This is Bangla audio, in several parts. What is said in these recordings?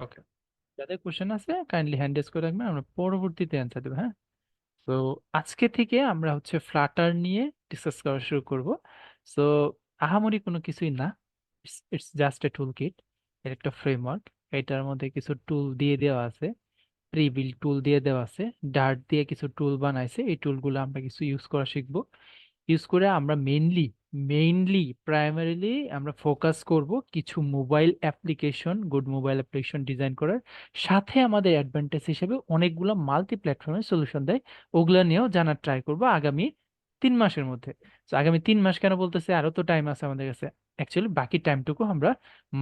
ওকে, যাদের কোশ্চেন আছে কাইন্ডলি হ্যান্ড রেজ করে রাখবেন, আমরা পরবর্তীতে অ্যান্সার দেবো, হ্যাঁ। তো আজকে থেকে আমরা হচ্ছে ফ্লাটার নিয়ে ডিসকাস করা শুরু করব। সো আহামরি কোনো কিছুই না, it's just a tool kit, এর একটা ফ্রেমওয়ার্ক। এটার মধ্যে কিছু টুল দিয়ে দেওয়া আছে, প্রি বিল্ড টুল দিয়ে দেওয়া আছে, ডার্ট দিয়ে কিছু টুল বানাইছে, এই টুলগুলো আমরা কিছু ইউজ করা শিখবো। ইউজ করে আমরা মেইনলি প্রাইমারিলি আমরা ফোকাস করব কিছু mobile application, good mobile application design করার সাথে আমাদের অ্যাডভান্টেজ হিসেবে অনেকগুলো মাল্টি প্ল্যাটফর্মের সলিউশন দেয়, ওগুলা নিয়েও জানার ট্রাই করব আগামী 3 মাসের মধ্যে। তো আগামী 3 মাস কেন বলতেছে, আরো তো টাইম আছে আমাদের কাছে। অ্যাকচুয়ালি বাকি টাইমটুকু আমরা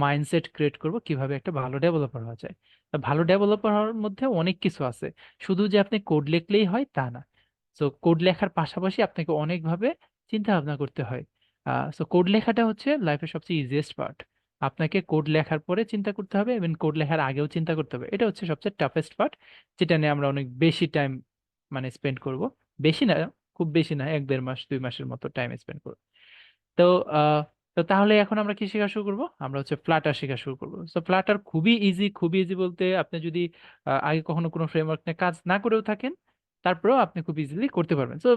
মাইন্ডসেট ক্রিয়েট করব কিভাবে একটা ভালো ডেভেলপার হওয়া যায়। তা ভালো ডেভেলপার হওয়ার মধ্যে অনেক কিছু আছে, শুধু যে আপনি কোড লিখলেই হয় তা না। তো কোড লেখার পাশাপাশি আপনাকে অনেকভাবে চিন্তা ভাবনা করতে হয়। সো কোড লেখাটা হচ্ছে লাইফের সবচেয়ে ইজিয়েস্ট পার্ট। আপনাকে কোড লেখার পরে চিন্তা করতে হবে এবং কোড লেখার আগেও চিন্তা করতে হবে, এটা হচ্ছে সবচেয়ে টাফেস্ট পার্ট, যেটা নিয়ে আমরা অনেক বেশি টাইম মানে স্পেন্ড করব। বেশি না, খুব বেশি না, 1-1.5 মাস 2 মাসের মতো টাইম স্পেন্ড করব। তো আহ, তো তাহলে এখন আমরা কি শেখা শুরু করব, আমরা হচ্ছে ফ্লাটার শেখা শুরু করব। তো ফ্লাটার খুবই ইজি, খুবই ইজি বলতে আপনি যদি আগে কখনো কোনো ফ্রেমওয়ার্ক নিয়ে কাজ না করেও থাকেন, তারপরেও আপনি খুব ইজিলি করতে পারবেন। তো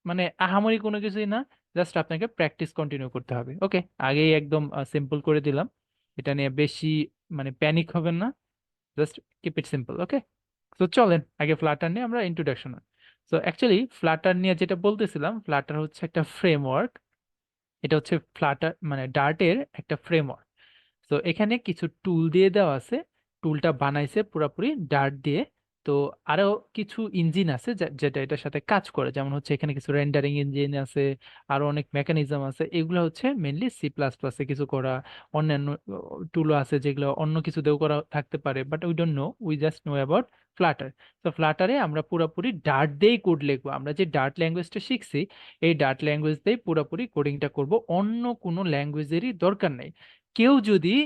মানে আহামরি কোনো কিছুই না, জাস্ট আপনাকে প্র্যাকটিস কন্টিনিউ করতে হবে। ওকে, আগেই একদম সিম্পল করে দিলাম, এটা নিয়ে বেশি মানে প্যানিক হবেন না, জাস্ট কিপ ইট সিম্পল। ওকে, তো চলেন আগে ফ্লাটার নিয়ে আমরা ইন্ট্রোডাকশন। তো অ্যাকচুয়ালি ফ্লাটার নিয়ে যেটা বলতেছিলাম, ফ্লাটার হচ্ছে একটা ফ্রেমওয়ার্ক। এটা হচ্ছে ফ্লাটার মানে ডার্টের একটা ফ্রেমওয়ার্ক। তো এখানে কিছু টুল দিয়ে দেওয়া আছে, টুলটা বানাইছে পুরোপুরি ডার্ট দিয়ে। তো আরো কিছু ইঞ্জিন আছে যেটা এটার সাথে কাজ করে, যেমন হচ্ছে এখানে কিছু রেন্ডারিং ইঞ্জিন আছে, আরো অনেক মেকানিজম আছে। এগুলো হচ্ছে মেনলি C++ কিছু করা। অন্যান্য টুলও আছে যেগুলো অন্য কিছু দিয়েও করা থাকতে পারে, but we don't know, we just know about Flutter. তো ফ্লাটারে আমরা পুরোপুরি ডার্ট দিয়েই কোড লিখবো। আমরা যে ডার্ট ল্যাঙ্গুয়েজটা শিখছি, এই ডার্ট ল্যাঙ্গুয়েজ দিয়েই পুরোপুরি কোডিংটা করব, অন্য কোনো ল্যাঙ্গুয়েজেরই দরকার নেই। কেউ যদি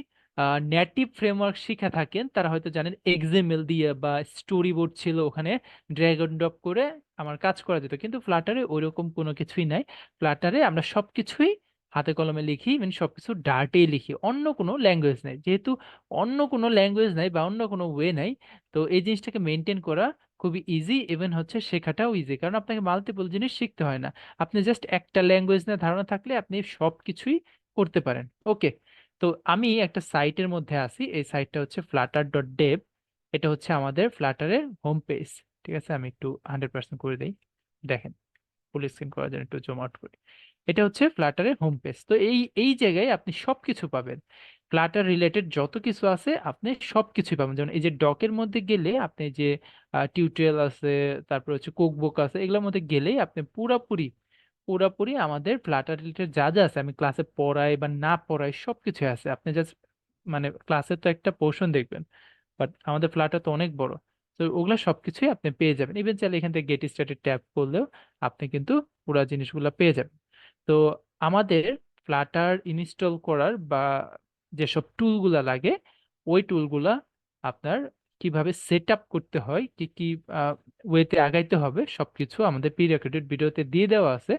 নেটিভ ফ্রেমওয়ার্ক শিখে থাকেন, তারা হয়তো জানেন এক্সএমএল দিয়ে বা স্টোরি বোর্ড ছিল, ওখানে ড্র্যাগ এন্ড ড্রপ করে আমার কাজ করা যেত, কিন্তু ফ্লাটারে ওইরকম কোনো কিছুই নাই। ফ্লাটারে আমরা সবকিছুই হাতে কলমে লিখি, মানে সবকিছু ডার্টেই লিখি, অন্য কোনো ল্যাঙ্গুয়েজ নাই। যেহেতু অন্য কোনো ল্যাঙ্গুয়েজ নাই বা অন্য কোনো ওয়ে নাই, তো এই জিনিসটাকে মেনটেন করা খুবই ইজি, ইভেন হচ্ছে শেখাটাও ইজি, কারণ আপনাকে মাল্টিপল জিনিস শিখতে হয় না। আপনি জাস্ট একটা ল্যাঙ্গুয়েজ নিয়ে ধারণা থাকলে আপনি সবকিছুই করতে পারেন। ওকে, তো আমি একটা সাইটের মধ্যে আছি, এই সাইটটা হচ্ছে flutter.dev। এটা হচ্ছে আমাদের ফ্লাটারের হোম পেজ। ঠিক আছে, আমি একটু 100% করে দিই, দেখেন, ফুল স্ক্রিন করার জন্য একটু জুম আউট করি। এটা হচ্ছে ফ্লাটারের হোম পেজ। তো এই এই জায়গায় আপনি সবকিছু পাবেন, ফ্লাটার রিলেটেড যত কিছু আছে আপনি সবকিছুই পাবেন। যেমন এই যে ডকের মধ্যে গেলে আপনি যে টিউটোরিয়াল আছে, তারপর হচ্ছে কুকবুক আছে, এগুলোর মধ্যে গেলেই আপনি পুরাপুরি পুরাপুরি আমাদের ফ্লাটার রিলেটেড যা যা আছে, আমি ক্লাসে পড়াই বা না পড়াই সবকিছু আছে। আপনি জাস্ট মানে ক্লাসে তো একটা পোর্শন দেখবেন, বাট আমাদের ফ্লাটার তো অনেক বড়। তো ওগুলা সবকিছুই আপনি পেয়ে যাবেন। ইভেন চাইলে এখান থেকে গেট স্টার্টেড ট্যাপ করলেও আপনি কিন্তু পুরো জিনিসগুলো পেয়ে যাবেন। তো আমাদের ফ্লাটার ইনস্টল করার বা যেসব টুলগুলা লাগে, ওই টুলগুলা আপনার কিভাবে সেট আপ করতে হয়, কি কি ওয়েতে আগাইতে হবে, সবকিছু আমাদের প্রি রেকর্ডেড ভিডিওতে দিয়ে দেওয়া আছে।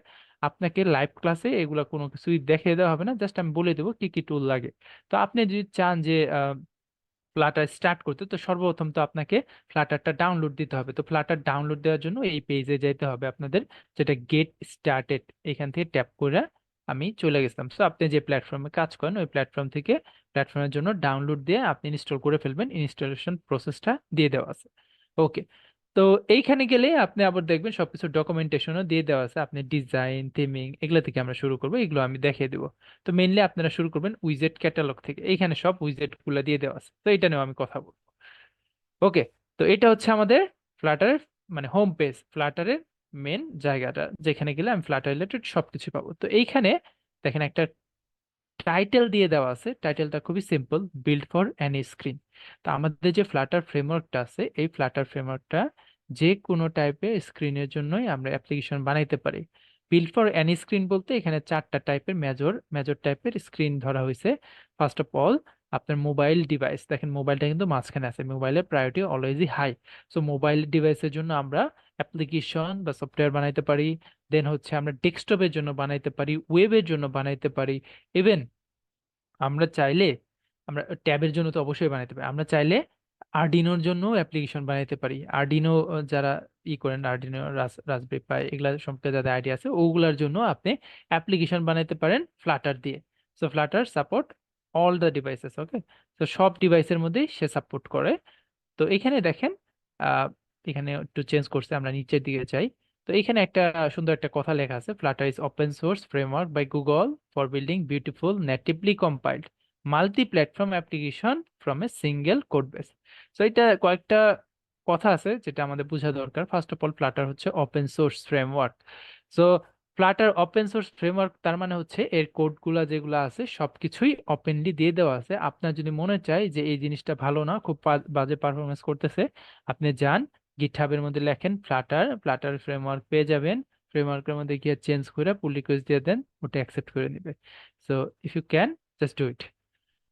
আপনাকে লাইভ ক্লাসে এগুলা কোনো কিছুই দেখিয়ে দেওয়া হবে না, জাস্ট আমি বলে দেবো কি কি টুল লাগে। তো আপনি যদি চান যে ফ্লাটার স্টার্ট করতে, তো সর্বপ্রথম তো আপনাকে ফ্লাটারটা ডাউনলোড দিতে হবে। তো ফ্লাটার ডাউনলোড দেওয়ার জন্য এই পেজে যেতে হবে আপনাদের, যেটা গেট স্টার্টেড, এখান থেকে ট্যাপ করে আমি চলে গেছিলাম। সো আপনি যে প্ল্যাটফর্মে কাজ করেন ওই প্ল্যাটফর্ম থেকে প্ল্যাটফর্মের জন্য ডাউনলোড দিয়ে আপনি ইনস্টল করে ফেলবেন, ইনস্টলেশন প্রসেসটা দিয়ে দেওয়া আছে। ওকে, তো এইখানে গেলে আপনি আবার দেখবেন সবকিছু ডকুমেন্টেশনও দিয়ে দেওয়া আছে। আপনি ডিজাইন থিমিং এগুলো থেকে আমরা শুরু করবো, এগুলো আমি দেখিয়ে দেবো। তো মেইনলি আপনারা শুরু করবেন উইজেট ক্যাটালগ থেকে, এইখানে সব উইজেট গুলা দিয়ে দেওয়া আছে, তো এটা নিয়েও আমি কথা বলবো। ওকে, তো এটা হচ্ছে আমাদের ফ্লাটারের মানে হোম পেজ, ফ্লাটারের মেন জায়গাটা, যেখানে গেলে আমি ফ্লাটার রিলেটেড সবকিছু পাবো। তো এইখানে দেখেন একটা টাইটেল দিয়ে দেওয়া আছে, টাইটেলটা খুবই simple, build for any screen. তো আমাদের যে ফ্লাটার ফ্রেমওয়ার্কটা আছে, এই ফ্লাটার ফ্রেমওয়ার্কটা যে কোনো টাইপের স্ক্রিনের জন্যই আমরা অ্যাপ্লিকেশন বানাইতে পারি। বিল্ড ফর এনি স্ক্রিন বলতে এখানে 4টা টাইপের মেজর মেজর টাইপের স্ক্রিন ধরা হয়েছে। ফার্স্ট অফ অল আপনার মোবাইল ডিভাইস, দেখেন মোবাইলটা কিন্তু মাঝখানে আছে, মোবাইলের প্রায়োরিটি অলওয়েজই হাই। সো মোবাইল ডিভাইসের জন্য আমরা অ্যাপ্লিকেশন বা সফটওয়্যার বানাইতে পারি। দেন হচ্ছে আমরা ডেস্কটপের জন্য বানাইতে পারি, ওয়েবের জন্য বানাইতে পারি। ইভেন আমরা চাইলে আমরা ট্যাবের জন্য তো অবশ্যই বানাতে পারি, আমরা চাইলে আর্ডিনোর জন্য অ্যাপ্লিকেশন বানাতে পারি। আর্ডিনো যারা করেন, আর্ডিনো রাসবেরি পাই এগুলা সম্পর্কে যাদের আইডিয়া আছে, ওগুলার জন্য আপনি অ্যাপ্লিকেশন বানাতে পারেন ফ্লাটার দিয়ে। So Flutter support all the devices, okay. তো সব ডিভাইসের মধ্যেই সে সাপোর্ট করে। তো এখানে দেখেন, আহ, এখানে একটু চেঞ্জ করছে, আমরা নিচের দিকে যাই। তো এখানে একটা সুন্দর একটা কথা লেখা আছে, Flutter is open source framework by Google for building beautiful natively compiled multi platform application from a single code base. তো এটা কয়েকটা কথা আছে যেটা আমাদের বোঝা দরকার। ফার্স্ট অফ অল, ফ্লাটার হচ্ছে open source framework. So Flutter open source framework তার মানে হচ্ছে এর কোডগুলা যেগুলো আছে সবকিছুই ওপেনলি দিয়ে দেওয়া আছে। আপনার যদি মনে চায় যে এই জিনিসটা ভালো না, খুব বাজে পারফরমেন্স করতেছে, আপনি যান গিটহাবের মধ্যে লেখেন ফ্লাটার, ফ্লাটার ফ্রেমওয়ার্ক পেয়ে যাবেন। ফ্রেমওয়ার্কের মধ্যে গিয়ে চেঞ্জ করে পুল রিকোয়েস্ট দিয়ে দেন, ওটা অ্যাকসেপ্ট করে নিবে। So if you can, just do it.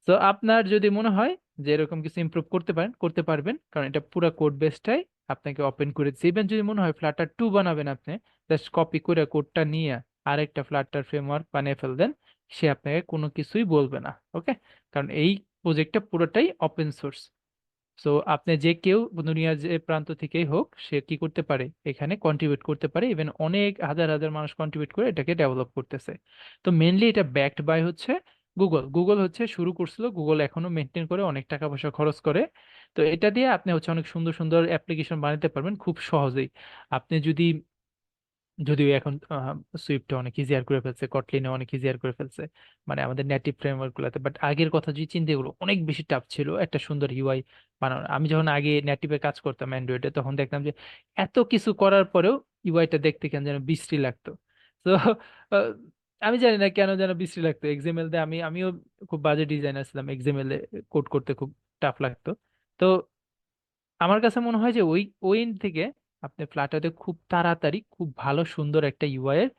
তো আপনার যদি মনে হয় যে এরকম কিছু ইমপ্রুভ করতে পারেন, করতে পারবেন, কারণ এটা পুরো কোড বেসটাই আপনাকে ওপেন করে দিচ্ছে। ইভেন যদি মনে হয় ফ্লাটার 2 বানাবেন আপনি, জাস্ট কপি করে কোডটা নিয়ে আরেকটা ফ্লাটার ফ্রেমওয়ার্ক বানিয়ে ফেলবেন, সে আপনাকে কোনো কিছুই বলবে না, ওকে। কারণ এই প্রজেক্টটা পুরোটাই ওপেন সোর্স। সো আপনি যে কেউ দুনিয়ার যে প্রান্ত থেকেই হোক, সে কি করতে পারে, এখানে কন্ট্রিবিউট করতে পারে। ইভেন অনেক হাজার হাজার মানুষ কন্ট্রিবিউট করে এটাকে ডেভেলপ করতেছে। তো মেনলি এটা ব্যাকড বাই হচ্ছে গুগল। গুগল হচ্ছে শুরু করছিল, গুগল এখনো মেনটেন করে, অনেক টাকা পয়সা খরচ করে। তো এটা দিয়ে আপনি হচ্ছে অনেক সুন্দর সুন্দর অ্যাপ্লিকেশন বানাতে পারবেন খুব সহজেই। আপনি যদি, যদিও এখন সুইফট অনেক ইজিয়ার করে ফেলছে, কটলিনে অনেক ইজিয়ার করে ফেলছে, মানে আমাদের নেটিভ ফ্রেমওয়ার্ক গুলাতে, বাট আগের কথা যদি চিন্তা, এগুলো অনেক বেশি টাফ ছিল একটা সুন্দর ইউআই বানানো। আমি যখন আগে নেটিভে কাজ করতাম অ্যান্ড্রয়েডে, তখন দেখতাম যে এত কিছু করার পরেও ইউআইটা দেখতে কেন যেন বিশ্রী লাগতো। তো আমি জানি না কেন যেন বিশ্রী লাগতো। এক্সএমএল দিয়ে আমিও খুব বাজে ডিজাইনার ছিলাম, এক্সএমএল এ কোড করতে খুব টাফ লাগতো। তো আমার কাছে মনে হয় যে ওই ওই end থেকে আপনি ফ্লাটারে খুব তাড়াতাড়ি খুব ভালো সুন্দর একটা ইউআই এর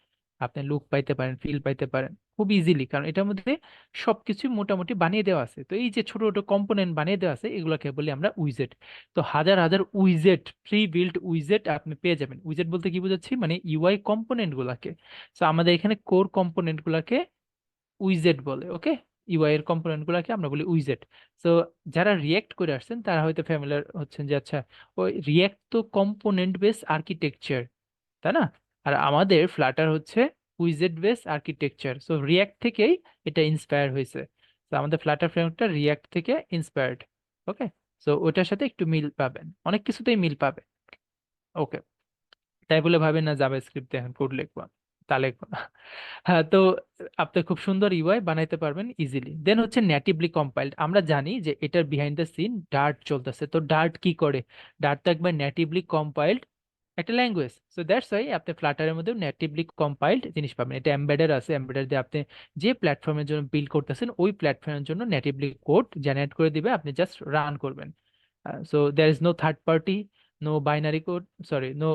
আপনি লুক পাইতে পারেন, ফিল পাইতে পারেন খুব ইজিলি, কারণ এটার মধ্যে সবকিছু মোটামুটি বানিয়ে দেওয়া আছে। তো এই যে ছোট ছোট কম্পোনেন্ট বানিয়ে দেওয়া আছে, এগুলোকে বলি আমরা উইজেট। তো হাজার হাজার উইজেট, প্রি বিল্ট উইজেট আপনি পেয়ে যাবেন। উইজেট বলতে কি বোঝাচ্ছি, মানে ইউআই কম্পোনেন্ট গুলাকে। তো আমাদের এখানে কোর কম্পোনেন্ট গুলাকে উইজেট বলে, ওকে। ইউআই এর কম্পোনেন্ট গুলাকে আমরা বলি উইজেট। তো যারা রিয়েক্ট করে আসছেন তারা হয়তো ফ্যামিলিয়ার হচ্ছেন যে আচ্ছা, ওই রিয়েক্ট তো কম্পোনেন্ট বেস আর্কিটেকচার, তাই না? আর আমাদের ফ্লাটার হচ্ছে উইজেট বেস আর্কিটেকচার। সো রিয়েক্ট থেকেই এটা ইন্সপায়ার হয়েছে। তো আমাদের ফ্লাটার ফ্রেমওয়ার্কটা রিয়েক্ট থেকে ইন্সপায়ার্ড, ওকে। সো ওটার সাথে একটু মিল পাবেন, অনেক কিছুতেই মিল পাবে, ওকে। তাই বলে ভাবেন না জাভাস্ক্রিপ্ট এখন কোড লিখবো, তা লিখবো না। হ্যাঁ, তো আপনি খুব সুন্দর ইউআই বানাইতে পারবেন ইজিলি। দেন হচ্ছে নেটিভলি কম্পাইলড। আমরা জানি যে এটার বিহাইন্ড দ্য সিন ডার্ট চলতেছে। তো ডার্ট কি করে? ডার্ট তো একবার নেটিভলি কম্পাইলড একটা ল্যাঙ্গুয়েজ। সো দ্যাটস ওয়াই আপনি ফ্লাটারের মধ্যে নেটিভলি কম্পাইলড জিনিস পাবেন। এটা এমবেডেড আছে, এমবেডেড দিয়ে আপনি যে প্ল্যাটফর্মের জন্য বিল্ড করতেছেন ওই প্ল্যাটফর্মের জন্য নেটিভলি কোড জেনারেট করে দিবে, আপনি জাস্ট রান করবেন। So there is no third party, no binary code, sorry no,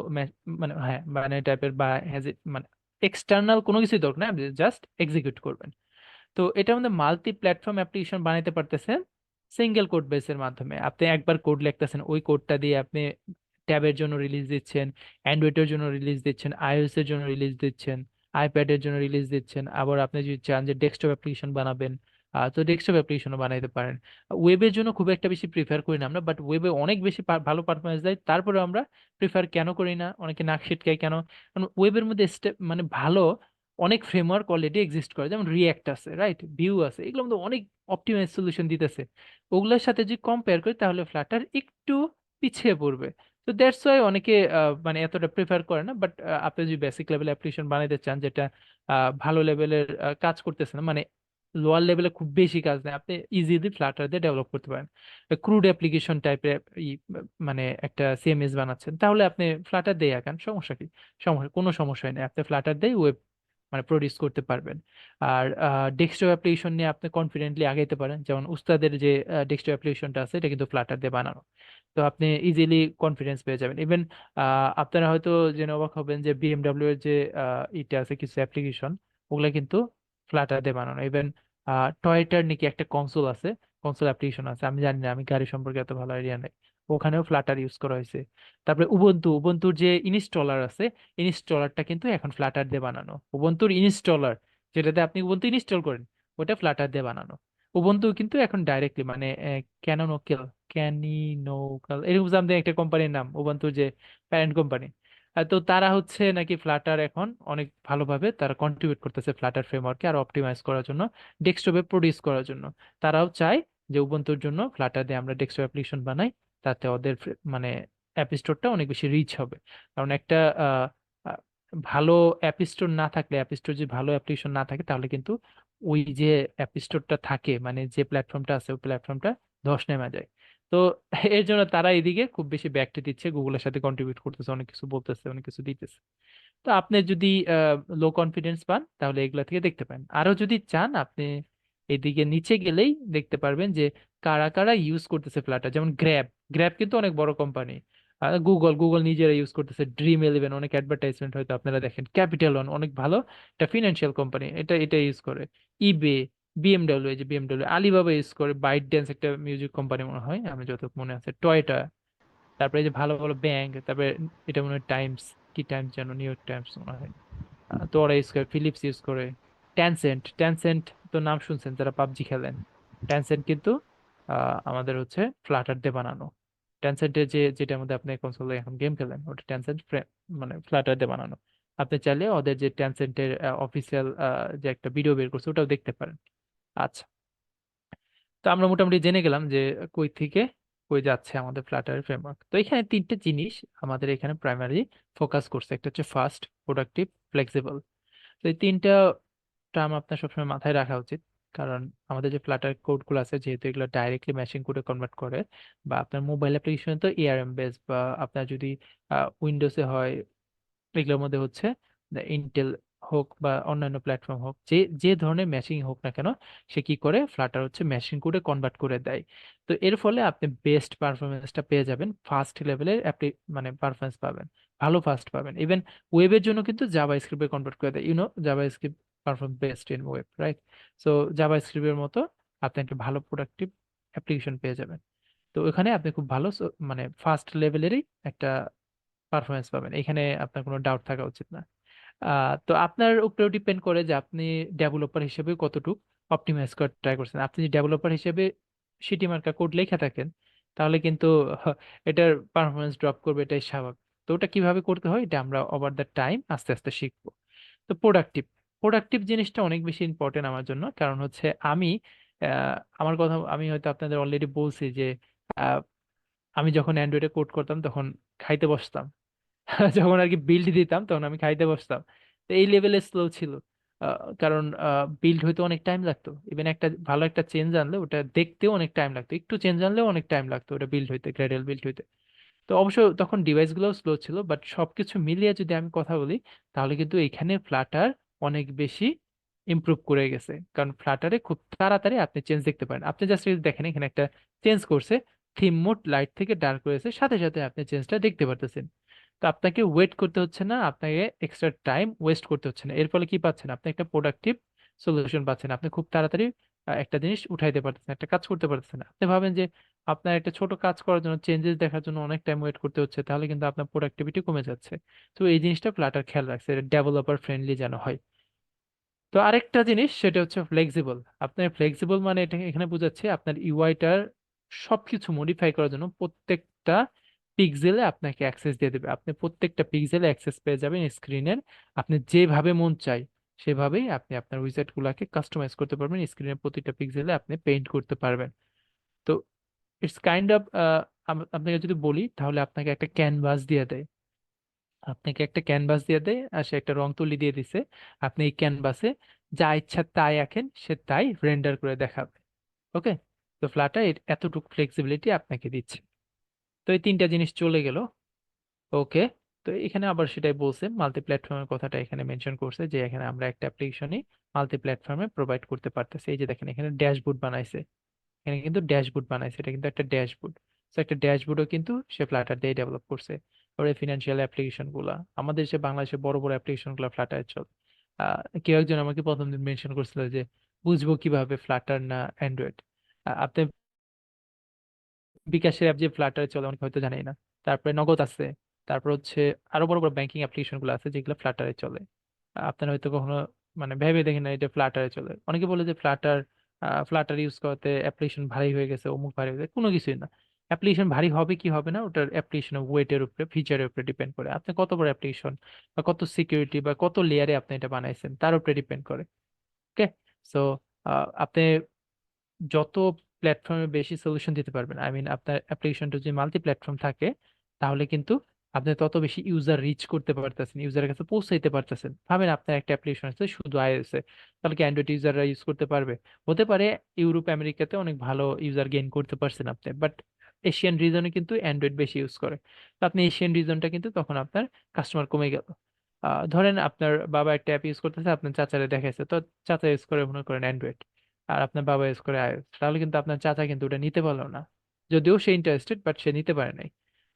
মানে হ্যাঁ বাইনারি টাইপের বা হ্যাজ ইট, মানে এক্সটার্নাল কোনো কিছুই দরকার না, জাস্ট এক্সিকিউট করবেন। তো এটার মধ্যে মাল্টি প্ল্যাটফর্ম অ্যাপ্লিকেশন বানাইতে পারতেছেন সিঙ্গেল কোড বেসের মাধ্যমে। আপনি একবার কোড লিখতেছেন, ওই কোডটা দিয়ে আপনি ট্যাবের জন্য রিলিজ দিচ্ছেন, অ্যান্ড্রয়েডের জন্য রিলিজ দিচ্ছেন, আইওএস এর জন্য রিলিজ দিচ্ছেন, আইপ্যাডের জন্য রিলিজ দিচ্ছেন। আবার আপনি যদি চান যে ডেস্কটপ অ্যাপ্লিকেশন বানাবেন, তো ডেস্কটপ অ্যাপ্লিকেশনও বানাইতে পারেন। ওয়েবের জন্য খুব একটা বেশি প্রিফার করি না আমরা, বাট ওয়েবে অনেক বেশি ভালো পারফরমেন্স দেয়, তারপরে আমরা প্রিফার কেন করি না, অনেকে নাক সিটকায় কেন, কারণ ওয়েবের মধ্যে স্টেপ মানে ভালো অনেক ফ্রেমওয়ার্ক অলরেডি এক্সিস্ট করে, যেমন রিঅ্যাক্ট আছে, রাইট, ভিউ আছে, এগুলো মধ্যে অনেক অপটিমাইজ সলিউশন দিতেছে। ওগুলোর সাথে যদি কম্পেয়ার করি তাহলে ফ্লাটার একটু পিছিয়ে পড়বে। তো দ্যাটস ওয়াই অনেকে মানে এতটা প্রেফার করে না। বাট আপনি যদি বেসিক লেভেল অ্যাপ্লিকেশন বানাইতে চান যেটা ভালো লেভেলের কাজ করতেছে না, মানে লোয়ার লেভেলে খুব বেশি কাজ নেই, আপনি ইজিলি ফ্লাটার দিয়ে ডেভেলপ করতে পারেন। ক্রুড অ্যাপ্লিকেশন টাইপের মানে একটা সিএমএস বানাচ্ছেন, তাহলে আপনি ফ্লাটার দিয়ে আঁকান, সমস্যা কি? সমস্যা, কোনো সমস্যাই নেই, আপনি ফ্লাটার দিয়ে ওয়েব মানে প্রডিউস করতে পারবেন। আর ডেস্কটপ অ্যাপ্লিকেশন নিয়ে আপনি কনফিডেন্টলি আগাইতে পারেন, যেমন উস্তাদের যে ডেস্কটপ অ্যাপ্লিকেশনটা আছে এটা কিন্তু ফ্লাটার দিয়ে বানানো। তো আপনি ইজিলি কনফিডেন্স পেয়ে যাবেন। ইভেন আপনারা হয়তো জেনে অবাক হবেন যে বিএমডাব্লিউ এর যে ইটা আছে কিছু অ্যাপ্লিকেশন, ওগুলা কিন্তু ফ্লাটার দিয়ে বানানো। ইভেন টয়োটার নাকি একটা কনসোল আছে, কনসোল অ্যাপ্লিকেশন আছে, আমি জানি না, আমি গাড়ি সম্পর্কে এত ভালো আইডিয়া নেই, ওখানেও ফ্লাটার ইউজ করা হয়েছে। তারপরে উবুন্তুর যে ইনস্টলার আছে, ইনস্টলারটা কিন্তু এখন ফ্লাটার দিয়ে বানানো। উবুন্তুর ইনস্টলার, যেটাতে আপনি উবুন্তু ইনস্টল করেন, ওটা ফ্লাটার দিয়ে বানানো। উবুন্টু কিন্তু এখন ডাইরেক্টলি মানে ক্যানোনোকেল ক্যানিনোকাল এরকম সামথিং একটা কোম্পানির নাম, উবুন্টুর যে প্যারেন্ট কোম্পানি। তো তারা হচ্ছে নাকি ফ্লাটার এখন অনেক ভালোভাবে তারা কন্ট্রিবিউট করতেছে ফ্লাটার ফ্রেমওয়ার্কে আর অপটিমাইজ করার জন্য, ডেস্কটপে প্রডিউস করার জন্য। তারাও চায় যে উবুন্টুর জন্য ফ্লাটার দিয়ে আমরা ডেস্কটপ অ্যাপ্লিকেশন বানাই, তাতে ওদের মানে অ্যাপ স্টোরটা অনেক বেশি রিচ হবে। কারণ একটা আহ, আহ, ভালো অ্যাপ স্টোর না থাকলে, অ্যাপ স্টোর যদি ভালো অ্যাপ্লিকেশন না থাকে, তাহলে কিন্তু ওই যে অ্যাপ স্টোরটা থাকে মানে যে প্ল্যাটফর্মটা আছে ওই প্ল্যাটফর্মটা ধস নেমে যায়। তো এর জন্য তারা এদিকে খুব বেশি ব্যাকটি দিচ্ছে, গুগলের সাথে কন্ট্রিবিউট করতেছে, অনেক কিছু বলতেছে, অনেক কিছু দিতেছে। তো আপনি যদি লো কনফিডেন্স পান তাহলে এগুলা থেকে দেখতে পারেন। আরো যদি চান আপনি এদিকে নিচে গেলেই দেখতে পারবেন যে কারা কারা ইউজ করতেছে ফ্লাটার। যেমন গ্র্যাব, গ্র্যাব কিন্তু অনেক বড় কোম্পানি। গুগল, গুগল নিজেরা ইউজ করতেছে, ড্রিম 11 অনেক অ্যাডভার্টাইজমেন্ট হয়তো আপনারা দেখেন, ক্যাপিটাল ওয়ান অনেক ভালো একটা ফিনান্সিয়াল কোম্পানি, এটা এটা ইউজ করে। ইবে, বিএমডব্লিউ, এই যে বিএমডব্লিউ, আলিবাবা ইউজ করে, বাইট ড্যান্স একটা মিউজিক কোম্পানি মনে হয় আমি যত মনে আছে, টয়টা, তারপরে এই যে ভালো ভালো ব্যাংক, তারপরে এটা মনে হয় টাইমস, কি টাইমস যেন, নিউ ইয়র্ক টাইমস মনে হয়। তো ওরা ইউজ করে, ফিলিপস ইউজ করে। ট্যানসেন্ট, ট্যানসেন্ট তো নাম শুনছেন যারা পাবজি খেলেন। ট্যানসেন্ট কিন্তু আমাদের হচ্ছে ফ্লাটার দিয়ে বানানো। ট্যানসেন্টের যে যেটার মধ্যে আপনি কনসোলে এখন গেম খেলেন ওটা ট্যানসেন্ট মানে ফ্লাটার দিয়ে বানানো। আপনি চাইলে ওদের যে ট্যানসেন্টের অফিসিয়াল যে একটা ভিডিও বের করছে ওটাও দেখতে পারেন। আচ্ছা, তো আমরা মোটামুটি জেনে গেলাম যে কই থেকে কই যাচ্ছে আমাদের ফ্লাটার ফ্রেমওয়ার্ক। তো এখানে তিনটে জিনিস আমাদের এখানে প্রাইমারি ফোকাস করছে, একটা হচ্ছে ফাস্ট, প্রোডাক্টিভ, ফ্লেক্সিবল। তো এই তিনটা টার্ম আপনার সবসময় মাথায় রাখা উচিত। কারণ আমাদের যে ফ্লাটার কোড গুলো আছে, যেহেতু এগুলো ডাইরেক্টলি মেশিন কোডে কনভার্ট করে, বা আপনার মোবাইল অ্যাপ্লিকেশন তো এআরএম বেস, বা আপনার যদি উইন্ডোজে হয় এগুলোর মধ্যে হচ্ছে ইন্টেল হোক বা অন্যান্য প্ল্যাটফর্ম হোক, যে যে ধরনের মেশিন হোক না কেন, সে কি করে ফ্লাটার হচ্ছে মেশিন কোডে কনভার্ট করে দেয়। তো এর ফলে আপনি বেস্ট পারফরমেন্সটা পেয়ে যাবেন, ফার্স্ট লেভেলের মানে পারফরমেন্স পাবেন, ভালো ফাস্ট পাবেন। ইভেন ওয়েবের জন্য কিন্তু জাভা স্ক্রিপ্টে কনভার্ট করে দেয়, JavaScript perform best in web, right? So জাভা স্ক্রিপ্টের মতো আপনি একটা ভালো প্রোডাক্টিভ অ্যাপ্লিকেশন পেয়ে যাবেন। তো ওখানে আপনি খুব ভালো মানে ফার্স্ট লেভেলেরই একটা পারফরমেন্স পাবেন, এখানে আপনার কোনো ডাউট থাকা উচিত না। তো আপনার উপরেও ডিপেন্ড করে যে আপনি ডেভেলপার হিসেবে কতটুকু অপটিমাইজ করার ট্রাই করছেন। আপনি যদি ডেভেলপার হিসেবে সিটি মার্কা কোড লেখা থাকেন, তাহলে কিন্তু এটার পারফরমেন্স ড্রপ করবে, এটাই স্বাভাবিক। তো ওটা কিভাবে করতে হয় এটা আমরা ওভার দ্য টাইম আস্তে আস্তে শিখবো। তো প্রোডাক্টিভ, প্রোডাক্টিভ জিনিসটা অনেক বেশি ইম্পর্টেন্ট আমার জন্য। কারণ হচ্ছে আমি আমার কথা আমি হয়তো আপনাদের অলরেডি বলছি যে আহ, আমি যখন অ্যান্ড্রয়েডে কোড করতাম তখন খাইতে বসতাম, যখন আর কি বিল্ড দিতাম তখন আমি খাইতে বসতাম। তো এই লেভেলে স্লো ছিল। কারণ বিল্ড হইতে অনেক টাইম লাগতো, ইভেন একটা ভালো একটা চেঞ্জ আনলে ওটা দেখতেও অনেক টাইম লাগতো, একটু চেঞ্জ আনলেও অনেক টাইম লাগতো ওটা বিল্ড হইতে, গ্রেডুয়াল বিল্ড হইতে। তো অবশ্য তখন ডিভাইস গুলোও স্লো ছিল, বাট সবকিছু মিলিয়ে যদি আমি কথা বলি, তাহলে কিন্তু এখানে ফ্লাটার অনেক বেশি ইমপ্রুভ করে গেছে। কারণ ফ্লাটারে খুব তাড়াতাড়ি আপনি চেঞ্জ দেখতে পারেন। আপনি জাস্ট দেখেন এখানে একটা চেঞ্জ করছে, থিম মোড লাইট থেকে ডার্ক হয়েছে, সাথে সাথে আপনি চেঞ্জটা দেখতে পারতেছেন। তো আপনাকে ওয়েট করতে হচ্ছে না, আপনাকে এক্সট্রা টাইম ওয়েস্ট করতে হচ্ছে না। এর ফলে কি পাচ্ছেন, আপনি একটা প্রোডাক্টিভ সলিউশন পাচ্ছেন। আপনি খুব তাড়াতাড়ি একটা জিনিস উঠাইতে পারতেছেন, একটা কাজ করতে পারতেছেন। আপনি ভাবেন যে আপনার একটা ছোট কাজ করার জন্য, চেঞ্জেস দেখার জন্য অনেক টাইম ওয়েট করতে হচ্ছে, তাহলে কিন্তু আপনার প্রোডাক্টিভিটি কমে যাচ্ছে। তো এই জিনিসটা ফ্লাটার খেয়াল রাখছে, ডেভেলপার ফ্রেন্ডলি যেন হয়। তো আরেকটা জিনিস সেটা হচ্ছে ফ্লেক্সিবল। আপনার ফ্লেক্সিবল মানে এটা এখানে বোঝাচ্ছে আপনার ইউআইটার সবকিছু মডিফাই করার জন্য প্রত্যেকটা পিক্সেলে আপনাকে অ্যাক্সেস দিয়ে দেবে। আপনি প্রত্যেকটা পিক্সেলে অ্যাক্সেস পেয়ে যাবেন স্ক্রিনের, আপনি যেভাবে মন চাই সেভাবেই আপনি আপনার উইজার্ড গুলাকে কাস্টমাইজ করতে পারবেন, স্ক্রিনের প্রতিটা পিক্সেলে আপনি পেইন্ট করতে পারবেন। তো ইটস কাইন্ড অফ, আপনাকে যদি বলি তাহলে আপনাকে একটা ক্যানভাস দিয়ে দেয়, আপনাকে একটা ক্যানভাস দিয়ে দেয় আর সে একটা রং তুলি দিয়ে দিছে, আপনি এই ক্যানভাসে যা ইচ্ছা তাই আঁকেন, সে তাই রেন্ডার করে দেখাবে। ওকে, তো ফ্লাটার এতটুকু ফ্লেক্সিবিলিটি আপনাকে দিচ্ছে। তো এই তিনটা জিনিস চলে গেল। ওকে, তো এখানে আবার সেটাই বলছে, মাল্টি প্ল্যাটফর্মের কথাটা এখানে মেনশন করছে, যে এখানে আমরা একটা অ্যাপ্লিকেশনই মাল্টি প্ল্যাটফর্মে প্রোভাইড করতে পারতেছি। এই যে দেখেন এখানে ড্যাশবোর্ড বানাইছে, এখানে কিন্তু ড্যাশবোর্ড বানাইছে, এটা কিন্তু একটা ড্যাশবোর্ড। তো একটা ড্যাশবোর্ডও কিন্তু সে ফ্লাটার দিয়ে ডেভেলপ করছে। তারপরে ফিনান্সিয়াল অ্যাপ্লিকেশন গুলা, আমাদের সে বাংলাদেশে বড় বড় অ্যাপ্লিকেশন গুলো ফ্লাটার চলে। কেউ একজন আমাকে প্রথম দিন মেনশন করছিল যে বুঝবো কিভাবে ফ্লাটার না অ্যান্ড্রয়েড। আপনি বিকাশের অ্যাপ যে ফ্লাটারে চলে অনেকে হয়তো জানেই না। তারপরে নগদ আছে, তারপর হচ্ছে আরো বড় বড় ব্যাংকিং অ্যাপ্লিকেশন গুলো আছে যেগুলো ফ্লাটারে চলে। আপনারা হয়তো কখনো মানে ভেবে দেখেন না এটা ফ্লাটারে চলে। অনেকে বলে যে ফ্লাটার ফ্লাটার ইউজ করতে অ্যাপ্লিকেশন ভারী হয়ে গেছে, অমুক ভারী হয়ে গেছে, কোনো কিছুই না। অ্যাপ্লিকেশন ভারী হবে কি হবে না ওটার অ্যাপ্লিকেশনের ওয়েটের উপরে, ফিচারের উপরে ডিপেন্ড করে। আপনি কত বড় অ্যাপ্লিকেশন বা কত সিকিউরিটি বা কত লেয়ারে আপনি এটা বানাইছেন তার উপরে ডিপেন্ড করে। ওকে। সো আপনি যত প্ল্যাটফর্মে বেশি সলিউশন দিতে পারবেন, আই মিন আপনার অ্যাপ্লিকেশনটা যদি মাল্টি প্ল্যাটফর্ম থাকে, তাহলে কিন্তু আপনি তত বেশি ইউজার রিচ করতে পারতেছেন, ইউজারের কাছে পৌঁছাইতে পারতেছেন। ভাবেন আপনার একটা অ্যাপ্লিকেশন আছে শুধু আইওএস এ, তাহলে কি অ্যান্ড্রয়েড ইউজাররা ইউজ করতে পারবে? হতে পারে ইউরোপ আমেরিকাতে অনেক ভালো ইউজার গেইন করতে পারছেন আপনি, বাট এশিয়ান রিজনে কিন্তু অ্যান্ড্রয়েড বেশি ইউজ করে। তো আপনি এশিয়ান রিজনটা কিন্তু তখন আপনার কাস্টমার কমে গেল। ধরেন আপনার বাবা একটা অ্যাপ ইউজ করতেছে, আপনার চাচারে দেখাইছে, তো চাচা ইউজ করে মনে করেন অ্যান্ড্রয়েড, আর আপনার বাবা ইউজ করে আইওএস, তাহলে কিন্তু আপনার চাচা কিন্তু ওটা নিতে পারলো না, যদিও সে ইন্টারেস্টেড বাট সে নিতে পারে নাই।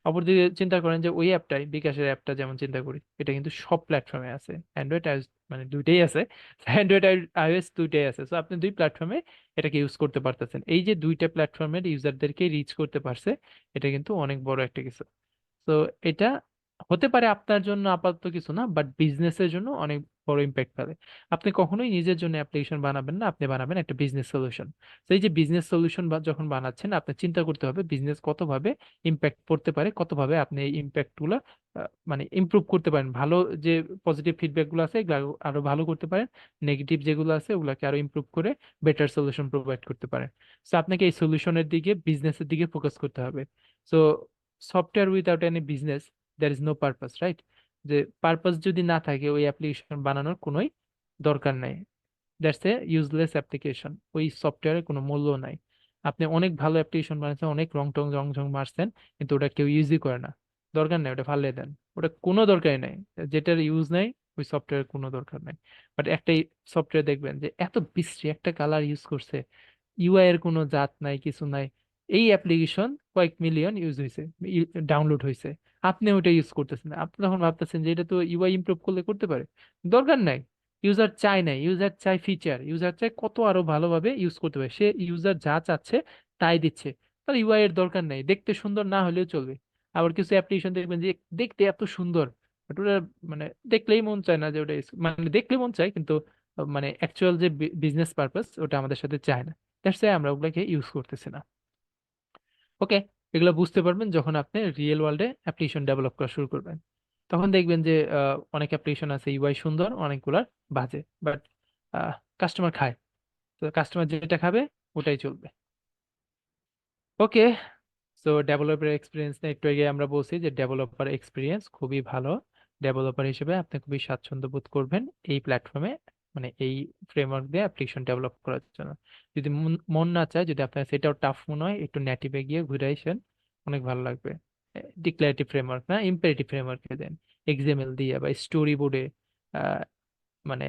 অপরদিকে চিন্তা করেন যে ওই অ্যাপটাই, বিকাশের অ্যাপটা যেমন চিন্তা করি, এটা কিন্তু সব প্ল্যাটফর্মে আছে, অ্যান্ড্রয়েড আইওএস মানে দুইটাই আছে, অ্যান্ড্রয়েড আর আইওএস দুইটাই আছে। সো আপনি দুই প্ল্যাটফর্মে এটাকে ইউজ করতে পারতেছেন। এই যে দুইটা প্ল্যাটফর্মের ইউজারদেরকে রিচ করতে পারছে, এটা কিন্তু অনেক বড় একটা কিছু। তো এটা হতে পারে আপনার জন্য আপাতত কিছু না, বাট বিজনেসের জন্য অনেক বড় ইম্প্যাক্ট ফেলে। আপনি কখনোই নিজের জন্য অ্যাপ্লিকেশন বানাবেন না, আপনি বানাবেন একটা বিজনেস সলিউশন। তো এই যে বিজনেস সলিউশন যখন বানাচ্ছেন, আপনার চিন্তা করতে হবে বিজনেস কতভাবে ইম্প্যাক্ট পড়তে পারে, কতভাবে আপনি এই ইম্প্যাক্ট গুলো মানে ইমপ্রুভ করতে পারেন। ভালো যে পজিটিভ ফিডব্যাক গুলো আছে এগুলো আরো ভালো করতে পারেন, নেগেটিভ যেগুলো আছে ওগুলোকে আরো ইমপ্রুভ করে বেটার সলিউশন প্রোভাইড করতে পারেন। তো আপনাকে এই সলিউশনের দিকে, বিজনেসের দিকে ফোকাস করতে হবে। তো software without any business, there is no purpose, right? যে পারপাস যদি না থাকে ওই অ্যাপ্লিকেশন বানানোর কোনোই দরকার নাই। দ্যাটস এ ইউজলেস অ্যাপ্লিকেশন, ওই সফটওয়্যারের কোনো মূল্য নাই। আপনি অনেক ভালো অ্যাপ্লিকেশন বানাচ্ছেন, অনেক রং ঝং মারছেন, কিন্তু ওটা কেউ ইউজই করে না, দরকার নাই, ওটা ফালিয়ে দেন, ওটা কোনো দরকারই নাই। যেটার ইউজ নাই ওই সফটওয়্যারের কোনো দরকার নাই। বাট একটা সফটওয়্যার দেখবেন যে এত বিশ্রী একটা কালার ইউজ করছে, ইউআই এর কোনো জাত নাই, কিছু নাই, এই অ্যাপ্লিকেশন কয়েক মিলিয়ন ইউজ হয়েছে, ডাউনলোড হয়েছে, আপনি ওটা ইউজ করতেছেন না। আপনি তখন ভাবতেছেন যে এটা তো ইউআই ইমপ্রুভ করলে করতে পারে, দরকার নাই। ইউজার চায় নাই, ইউজার চায় ফিচার, ইউজার চায় কত আরো ভালোভাবে ইউজ করতে পারে, সে ইউজার যা চাচ্ছে তাই দিচ্ছে। তার ইউআই এর দরকার নাই, দেখতে সুন্দর না হলেও চলবে। আবার কিছু অ্যাপ্লিকেশন দেখবেন যে দেখতে এত সুন্দর, বাট ওটা মানে দেখলেই মন চায় না যে ওটা মানে দেখলে মন চায়, কিন্তু মানে অ্যাকচুয়াল যে বিজনেস পারপাস ওটা আমাদের সাথে চায় না। দ্যাটস ওয়াই আমরা ওগুলোকে ইউজ করতেছি না। ওকে। এগুলো বুঝতে পারবেন যখন আপনি রিয়েল ওয়ার্ল্ডে অ্যাপ্লিকেশন ডেভেলপ করা শুরু করবেন। তখন দেখবেন যে অনেক অ্যাপ্লিকেশন আছে ইউআই সুন্দর, অনেকগুলার বাজে, বাট কাস্টমার খায়। তো কাস্টমার যেটা খাবে ওটাই চলবে। ওকে। সো ডেভেলপার এক্সপিরিয়েন্স নিয়ে একটু আগে আমরা বলছি যে ডেভেলপার এক্সপিরিয়েন্স খুবই ভালো। ডেভেলপার হিসেবে আপনি খুবই স্বাচ্ছন্দ্য বোধ করবেন এই প্ল্যাটফর্মে, মানে এই ফ্রেমওয়ার্ক দিয়ে অ্যাপ্লিকেশন ডেভেলপ করার জন্য। যদি মন মন না চায়, যদি আপনার সেটাও টাফ মনে হয়, একটু নেটিভে গিয়ে ঘুরে আসেন, অনেক ভালো লাগবে। ডিক্লারেটিভ ফ্রেমওয়ার্ক না, ইম্পারেটিভ ফ্রেমওয়ার্কে দেন, এক্সএমএল দিয়ে বা স্টোরি বোর্ডে, মানে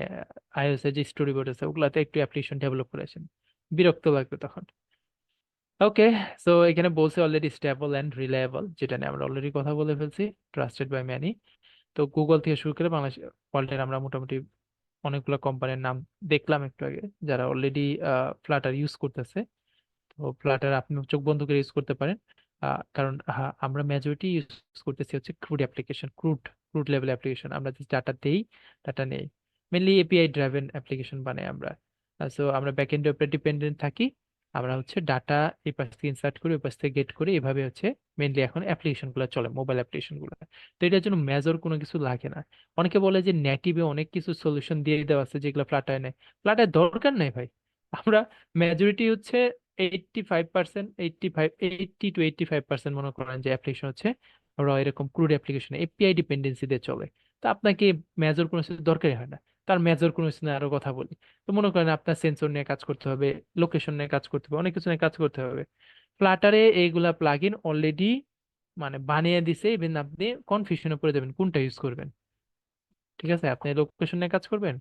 আইওএস এর যে স্টোরি বোর্ড আছে ওগুলাতে একটু অ্যাপ্লিকেশন ডেভেলপ করে আসেন, বিরক্ত লাগবে তখন। ওকে। সো এখানে বলছে অলরেডি স্টেবল অ্যান্ড রিলায়েবল, যেটা নিয়ে আমরা অলরেডি কথা বলে ফেলছি, ট্রাস্টেড বাই ম্যানি। তো গুগল থেকে শুরু করে বাংলাদেশ ওয়ার্ল্ডের আমরা মোটামুটি অনেকগুলো কোম্পানির নাম দেখলাম একটু আগে, যারা অলরেডি ফ্লাটার ইউজ করতেছে। তো ফ্লাটার আপনি চোখ বন্ধ করে ইউজ করতে পারেন। কারণ আমরা মেজরিটি ইউজ করতেছি হচ্ছে crude application, crude crude level application, আমরা যে ডাটা দেই, ডাটা নেই, মেনলি এপিআই ড্রাইভেন অ্যাপ্লিকেশন বানাই আমরা। সো আমরা ব্যাকএন্ডের উপরে ডিপেন্ডেন্ট থাকি, আমরা হচ্ছে ডাটা এই পাশ থেকে ইনসার্ট করি, ওই পাশ থেকে গেট করি, এভাবে হচ্ছে মেনলি এখন অ্যাপ্লিকেশন গুলো চলে, মোবাইল অ্যাপ্লিকেশন গুলো। তো এটার জন্য মেজর কোনো কিছু লাগে না। অনেকে বলে যে নেটিভে অনেক কিছু সলিউশন দিয়ে দেওয়া আছে যেগুলো ফ্লাটার নেই, ফ্লাটার দরকার নেই ভাই। আমরা মেজরিটি হচ্ছে 85%, 80 to 85% মনে করেন যে অ্যাপ্লিকেশন হচ্ছে ওরা এরকম ক্রুড অ্যাপ্লিকেশন এপিআই ডিপেন্ডেন্সি দিয়ে চলে। তো আপনাকে মেজর কোনো কিছু দরকারই হয় না। তার মেজর কোনো কিছু নিয়ে আরো কথা বলি। তো মনে করেন আপনার সেন্সর নিয়ে কাজ করতে হবে, লোকেশন নিয়ে কাজ করতে হবে, অনেক কিছু নিয়ে কাজ করতে হবে। ফ্লাটারে এইগুলা প্লাগইন অলরেডি মানে বানিয়ে দিছে, ইভেন আপনি কনফিউশনে পড়ে যাবেন কোনটা ইউজ করবেন। ঠিক আছে, আপনি লোকেশন নিয়ে কাজ করবেন,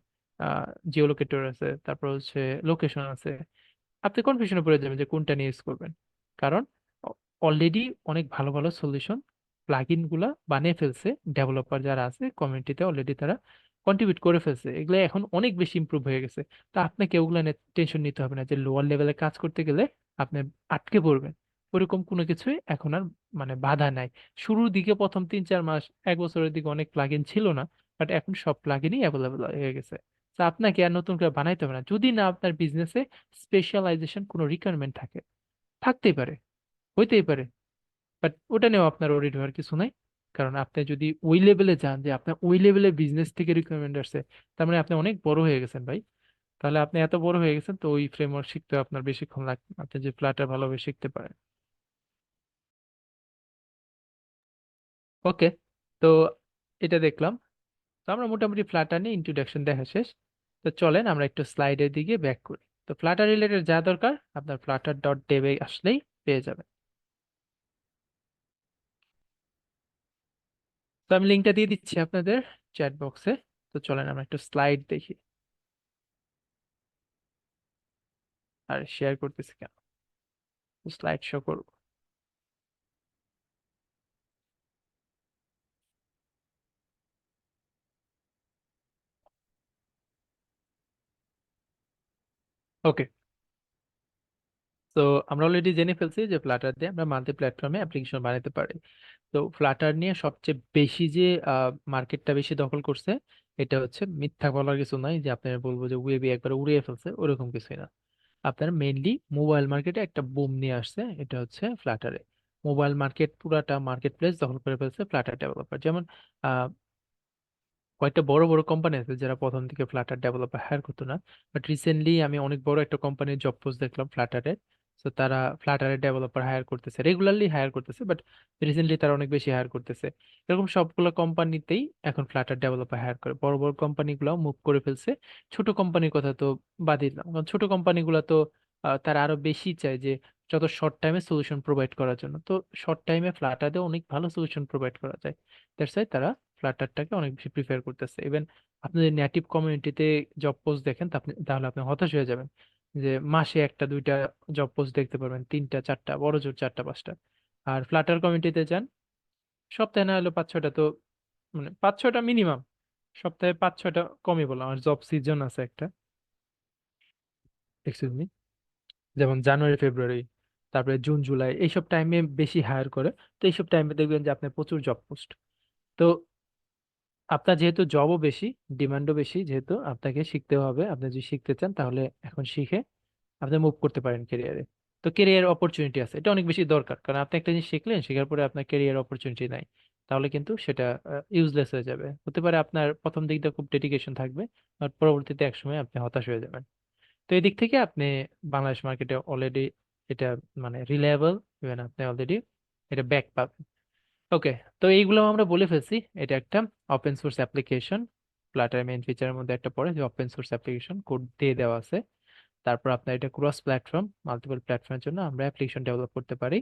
জিও লোকেটর আছে, তারপর হচ্ছে লোকেশন আছে, আপনি কনফিউশনে পড়ে যাবেন যে কোনটা নিয়ে ইউজ করবেন। কারণ অলরেডি অনেক ভালো ভালো সলিউশন প্লাগইন গুলা বানিয়ে ফেলছে, ডেভেলপার যারা আছে কমিউনিটিতে অলরেডি তারা কন্ট্রিবিউট করে ফেলছে, এগুলো এখন অনেক বেশি ইমপ্রুভ হয়ে গেছে। তা আপনাকে ওগুলা নিয়ে টেনশন নিতে হবে না যে লোয়ার লেভেলে কাজ করতে গেলে আপনি আটকে পড়বেন। ওরকম কোনো কিছুই এখন আর মানে বাধা নাই। শুরুর দিকে প্রথম 3-4 মাস, 1 বছরের দিকে অনেক প্লাগইন ছিল না, বাট এখন সব প্লাগইনই অ্যাভেলেবল হয়ে গেছে। তো আপনাকে আর নতুন করে বানাইতে হবে না, যদি না আপনার বিজনেসে স্পেশালাইজেশন কোনো রিকোয়ারমেন্ট থাকে। থাকতেই পারে, হইতেই পারে, বাট ওটা নিয়েও আপনার ওরিড হওয়ার কিছু নাই। কারণ আপনি যদি ওই লেভেলে যান যে আপনার ওই লেভেলে বিজনেস থেকে রিকোয়ারমেন্ট আসছে, তার মানে আপনি অনেক বড় হয়ে গেছেন ভাই। তাহলে আপনি এত বড় হয়ে গেছেন, তো ওই ফ্রেমওয়ার্ক শিখতে আপনার বেশিক্ষণ লাগবে না। আপনি যে ফ্লাটার ভালোভাবে শিখতে পারেন। ওকে, তো এটা দেখলাম। তো আমরা মোটামুটি ফ্লাটার নিয়ে ইন্ট্রোডাকশন দেখা শেষ। তো চলেন আমরা একটু স্লাইডের দিকে ব্যাক করি। তো ফ্লাটার রিলেটেড যা দরকার আপনার flutter.dev এ আসলেই পেয়ে যাবেন। তো আমি লিঙ্কটা দিয়ে দিচ্ছি আপনাদের চ্যাট বক্সে। তো চলেন আমরা একটু স্লাইড দেখি। আর শেয়ার করতেছি কেন, স্লাইড শো করবো। ওকে, তো আমরা অলরেডি জেনে ফেলছি যে ফ্লাটার দিয়ে আমরা মাল্টি প্ল্যাটফর্মে অ্যাপ্লিকেশন বানাতে পারি। তো ফ্লাটার নিয়ে সবচেয়ে বেশি যে মার্কেটটা বেশি দখল করছে, এটা হচ্ছে মিথ্যা বলার কিছু নাই যে আপনার বলবো যে ওয়েবে একবার উড়িয়ে ফেলছে, ওরকম কিছুই না। আপনার মেইনলি মোবাইল মার্কেটে একটা বুম নিয়ে আসছে, এটা হচ্ছে ফ্লাটারে। মোবাইল মার্কেট পুরাটা মার্কেট প্লেস দখল করে ফেলছে ফ্লাটার ডেভেলপার। যেমন কয়েকটা বড় বড় কোম্পানি আছে যারা প্রথম থেকে ফ্লাটার ডেভেলপার হায়ার করতো না, বাট রিসেন্টলি আমি অনেক বড় একটা কোম্পানির জব পোস্ট দেখলাম ফ্লাটারে। তো তারা ফ্লাটারের ডেভেলপার হায়ার করতেছে, রেগুলারলি হায়ার করতেছে, বাট রিসেন্টলি তারা অনেক বেশি হায়ার করতেছে। এরকম সবগুলো কোম্পানিতেই এখন ফ্লাটার ডেভেলপার হায়ার করে, বড় বড় কোম্পানিগুলো মুভ করে ফেলছে। ছোট কোম্পানির কথা তো বাদই দিলাম, কারণ ছোট কোম্পানিগুলো তো তারা আরো বেশি চায় যে যত শর্ট টাইমে সলিউশন প্রোভাইড করার জন্য। তো শর্ট টাইমে ফ্লাটারে অনেক ভালো সলিউশন প্রোভাইড করা যায়, দ্যাটস ওয়াই তারা ফ্লাটারটাকে অনেক বেশি প্রিফার করতেছে। ইভেন আপনি যদি নেটিভ কমিউনিটিতে জব পোস্ট দেখেন তাহলে আপনি হতাশ হয়ে যাবেন যে মাসে একটা দুইটা জব পোস্ট দেখতে পারবেন, তিনটা চারটা, বড় জোর চারটা পাঁচটা। আর ফ্লাটার কমিউনিটিতে যান, সপ্তাহে না হলো পাঁচ ছয়টা তো, মানে পাঁচ ছয়টা মিনিমাম, সপ্তাহে পাঁচ ছয়টা কমই বললাম। আর জব সিজন আছে একটা, এক্সকিউজ মি, যেমন জানুয়ারি ফেব্রুয়ারি, তারপরে জুন জুলাই, এইসব টাইমে বেশি হায়ার করে। তো এইসব টাইমে দেখবেন যে আপনার প্রচুর জব পোস্ট। তো আপনার যেহেতু জবও বেশি, ডিমান্ডও বেশি, যেহেতু আপনাকে শিখতে হবে। আপনি যদি শিখতে চান তাহলে এখন শিখে আপনি মুভ করতে পারেন ক্যারিয়ারে। তো ক্যারিয়ার অপরচুনিটি আছে, এটা অনেক বেশি দরকার, কারণ আপনি একটা জিনিস শিখলেন, শেখার পরে আপনার ক্যারিয়ার অপরচুনিটি নাই, তাহলে কিন্তু সেটা ইউজলেস হয়ে যাবে। হতে পারে আপনার প্রথম দিকটা খুব ডেডিকেশন থাকবে, আর পরবর্তীতে একসময় আপনি হতাশ হয়ে যাবেন। তো এই দিক থেকে আপনি বাংলাদেশ মার্কেটে অলরেডি এটা মানে রিলায়েবল, ইভেন আপনি অলরেডি এটা ব্যাক পাবেন। ওকে, তো এইগুলো আমরা বলে ফেলছি। এটা একটা open source application. Flutter main ফিচারের মধ্যে একটা পড়ে যে ওপেন সোর্স অ্যাপ্লিকেশন, কোড দিয়ে দেওয়া আছে। তারপর আপনার এটা ক্রস প্ল্যাটফর্ম, মাল্টিপল প্ল্যাটফর্মের জন্য আমরা অ্যাপ্লিকেশন ডেভেলপ করতে পারি।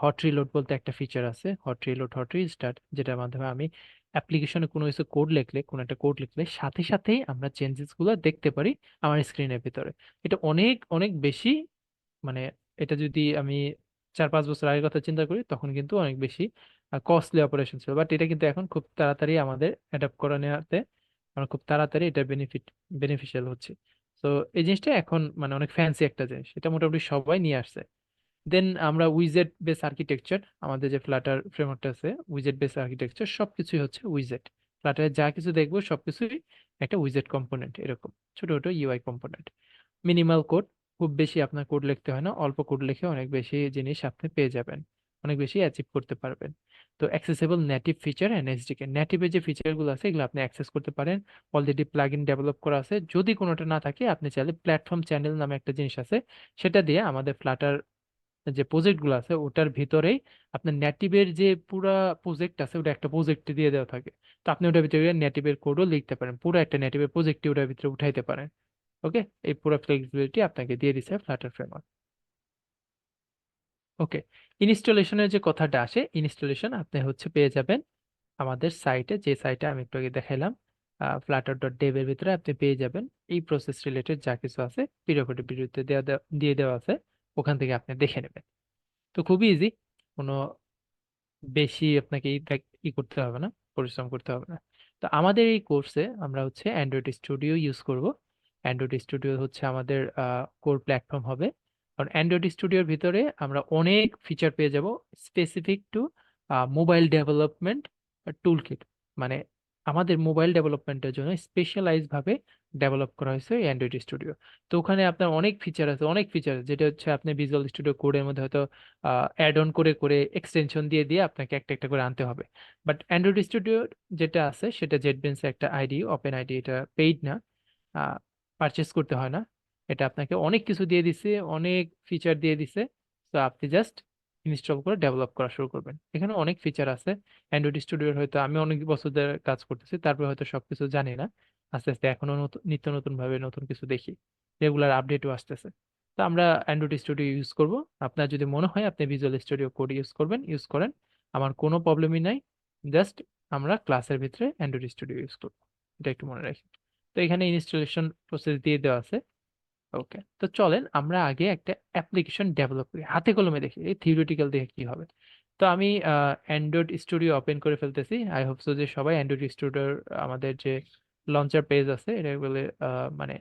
হট রিলোড বলতে একটা ফিচার আছে, হট রিলোড, হট রিস্টার্ট, যেটার মাধ্যমে আমি অ্যাপ্লিকেশনে কোনো কিছু কোড লিখলে, কোনো একটা কোড লিখলে সাথে সাথেই আমরা চেঞ্জেস গুলো দেখতে পারি আমার স্ক্রিনের ভিতরে। এটা অনেক অনেক বেশি, মানে এটা যদি আমি 4-5 বছর আগের কথা চিন্তা করি তখন কিন্তু অনেক বেশি কস্টলি অপারেশন ছিল, বাট এটা কিন্তু এখন খুব তাড়াতাড়ি আমাদের অ্যাডাপ্ট করে নেওয়াতে আমরা খুব তাড়াতাড়ি এটা বেনিফিশিয়াল হচ্ছে। তো এই জিনিসটা এখন মানে অনেক ফ্যান্সি একটা জিনিস, এটা মোটামুটি সবাই নিয়ে আসছে। দেন আমরা উইজেট বেস আর্কিটেকচার, আমাদের যে ফ্লাটার ফ্রেমওয়ার্কটা আছে উইজেট বেস আর্কিটেকচার, সবকিছুই হচ্ছে উইজেট। ফ্লাটারে যা কিছু দেখবো সবকিছুই একটা উইজেট কম্পোনেন্ট, এরকম ছোট ছোট ইউআই কম্পোনেন্ট। মিনিমাল কোড, খুব বেশি আপনার কোড লিখতে হয় না, অল্প কোড লিখে অনেক বেশি জিনিস আপনি পেয়ে যাবেন, অনেক বেশি অ্যাচিভ করতে পারবেন। তো accessible native feature and SDK, নেটিভের যে ফিচারগুলো আছে এগুলো আপনি অ্যাক্সেস করতে পারেন। অলরেডি প্লাগ ইন ডেভেলপ করা আছে, যদি কোনোটা না থাকে আপনি চাইলে প্ল্যাটফর্ম চ্যানেল নামে একটা জিনিস আছে, সেটা দিয়ে আমাদের ফ্লাটার যে প্রজেক্ট গুলো আছে ওটার ভিতরেই আপনার নেটিভের যে পুরা প্রজেক্ট আছে ওটা একটা প্রজেক্টে দিয়ে দেওয়া থাকে। তো আপনি ওটার ভিতরে নেটিভের কোডও লিখতে পারেন, পুরো একটা নেটিভের প্রজেক্টই ওটার ভিতরে উঠাইতে পারেন। ওকে, এই পুরো ফ্লেক্সিবিলিটি আপনাকে দিয়ে দিছে ফ্লাটার ফ্রেমওয়ার্ক। ওকে, ইনস্টলেশনের যে কথাটা আসে, ইনস্টলেশন আপনি হচ্ছে পেয়ে যাবেন আমাদের সাইটে, যে সাইটে আমি একটু আগে দেখাইলাম, flutter.dev এর ভিতরে আপনি পেয়ে যাবেন এই প্রসেস রিলেটেড যা কিছু আছে, পিডিএফ ভিডিওতে দিয়ে দেওয়া আছে, ওখান থেকে আপনি দেখে নেবেন। তো খুবই ইজি, কোনো বেশি আপনাকে ই করতে হবে না, পরিশ্রম করতে হবে না। তো আমাদের এই কোর্সে আমরা হচ্ছে অ্যান্ড্রয়েড স্টুডিও ইউজ করব। অ্যান্ড্রয়েড স্টুডিও হচ্ছে আমাদের কোর প্ল্যাটফর্ম হবে। কারণ অ্যান্ড্রয়েড স্টুডিওর ভিতরে আমরা অনেক ফিচার পেয়ে যাব specific to mobile development tool kit. মানে আমাদের মোবাইল ডেভেলপমেন্টের জন্য স্পেশালাইজ ভাবে ডেভেলপ করা হয়েছে অ্যান্ড্রয়েড স্টুডিও। তো ওখানে আপনার অনেক ফিচার আছে, অনেক ফিচার, যেটা হচ্ছে আপনি ভিজুয়াল স্টুডিও কোডের মধ্যে হয়তো অ্যাড অন করে করে এক্সটেনশন দিয়ে দিয়ে আপনাকে একটা একটা করে আনতে হবে। বাট অ্যান্ড্রয়েড স্টুডিও যেটা আছে সেটা জেটবেন্স একটা আইডি, ওপেন আইডি, এটা পেইড না, পারচেস করতে হয় না। এটা আপনাকে অনেক কিছু দিয়ে দিছে, অনেক ফিচার দিয়ে দিছে। তো আপনি জাস্ট ইনস্টল করে ডেভেলপ করা শুরু করবেন। এখানে অনেক ফিচার আছে অ্যান্ড্রয়েড স্টুডিওর, হয়তো আমি অনেক বছর ধরে কাজ করতেছি, তারপরে হয়তো সবকিছু জানি না। আস্তে আস্তে এখনো নতুন, নিত্য নতুন ভাবে নতুন কিছু দেখি, রেগুলার আপডেটও আসতেছে। তো আমরা অ্যান্ড্রয়েড স্টুডিও ইউজ করব। আপনার যদি মনে হয় আপনি ভিজুয়াল স্টুডিও কোড ইউজ করবেন, ইউজ করেন, আমার কোনো প্রবলেমই নাই। জাস্ট আমরা ক্লাসের ভিতরে অ্যান্ড্রয়েড স্টুডিও ইউজ করবো, এটা একটু মনে রাখি। তো এখানে ইনস্টলেশন প্রসেস দিয়ে দেওয়া আছে। ওকে, তো চলেন আমরা আগে একটা অ্যাপ্লিকেশন ডেভেলপ করি, হাতে কলমে দেখি, এই থিওরিটিক্যাল দেখে কি হবে। তো আমি অ্যান্ড্রয়েড স্টুডিও ওপেন করে ফেলতেছি। আই হোপ সো যে সবাই অ্যান্ড্রয়েড স্টুডিওর আমাদের যে লঞ্চার পেজ আছে, এটা বলে মানে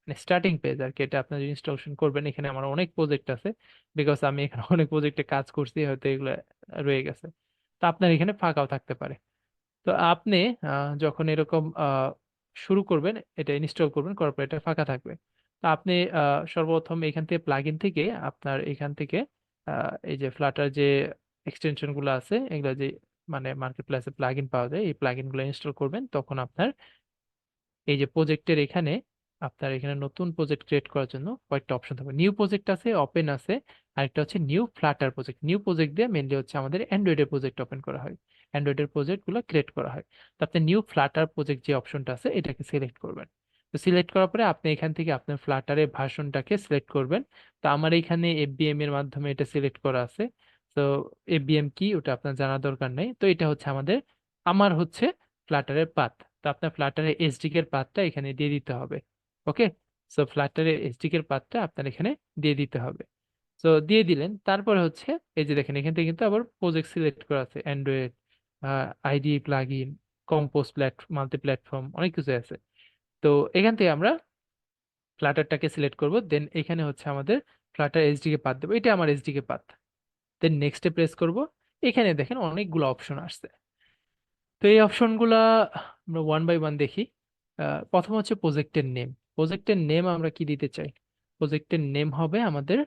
স্টার্টিং পেজ আর কি, এটা আপনার ইনস্টলেশন করবেন। এখানে আমার অনেক প্রজেক্ট আছে, বিকজ আমি এখানে অনেক প্রজেক্টে কাজ করছি, হয়তো এগুলো রয়ে গেছে। তো আপনার এখানে ফাঁকাও থাকতে পারে। তো আপনি যখন এরকম শুরু করবেন, এটা ইনস্টল করবেন, করার পর এটা ফাঁকা থাকবে। তো আপনি সর্বপ্রথম এখান থেকে প্লাগইন থেকে, আপনার এখান থেকে এই যে ফ্লাটার যে এক্সটেনশন গুলো আছে, এগুলো যে মানে মার্কেট প্লেসে প্লাগইন পাওয়া যায়, এই প্লাগইন গুলো ইনস্টল করবেন। তখন আপনার এই যে প্রজেক্টের এখানে, আপনার এখানে নতুন প্রজেক্ট ক্রিয়েট করার জন্য কয়েকটা অপশন থাকবে। নিউ প্রজেক্ট আছে, ওপেন আছে, আরেকটা হচ্ছে new Flutter project. New project দিয়ে মেনলি হচ্ছে আমাদের অ্যান্ড্রয়েডের প্রজেক্ট ওপেন করা হয়, অ্যান্ড্রয়েডের প্রজেক্ট গুলো ক্রিয়েট করা হয়। তো আপনি নিউ ফ্লাটার প্রজেক্ট যে অপশনটা আছে এটাকে সিলেক্ট করবেন। তো সিলেক্ট করার পরে আপনি এখান থেকে আপনার ফ্লাটারের ভার্সনটাকে সিলেক্ট করবেন। তো আমার এখানে এফবিএম এর মাধ্যমে এটা সিলেক্ট করা আছে। তো এফবিএম কি ওটা আপনার জানা দরকার নেই। তো এটা হচ্ছে আমার হচ্ছে ফ্লাটারের পাথ। তো আপনার ফ্লাটারের এসডিকে এর পাথটা এখানে দিয়ে দিতে হবে। ওকে, সো ফ্লাটারের এসডিকে এর পাথটা আপনার এখানে দিয়ে দিতে হবে। তো দিয়ে দিলেন, তারপরে হচ্ছে এই যে দেখেন এখান থেকে কিন্তু আবার প্রজেক্ট সিলেক্ট করা আছে, Android, ID, plugin, compose, multi platform, অনেক কিছু আছে। তো এখান থেকে আমরা ফ্লাটারটাকে সিলেক্ট করব, দেন এখানে হচ্ছে আমাদের ফ্লাটার এসডিকে পাথ দেবো, এটা আমার এসডিকে পাথ। দেন নেক্সটে প্রেস করব। এখানে দেখেন অনেকগুলো অপশন আসছে। তো এই অপশনগুলা আমরা ওয়ান বাই ওয়ান দেখি। প্রথম হচ্ছে প্রজেক্টের নেম। প্রজেক্টের নেম আমরা কি দিতে চাই? প্রজেক্টের নেম হবে আমাদের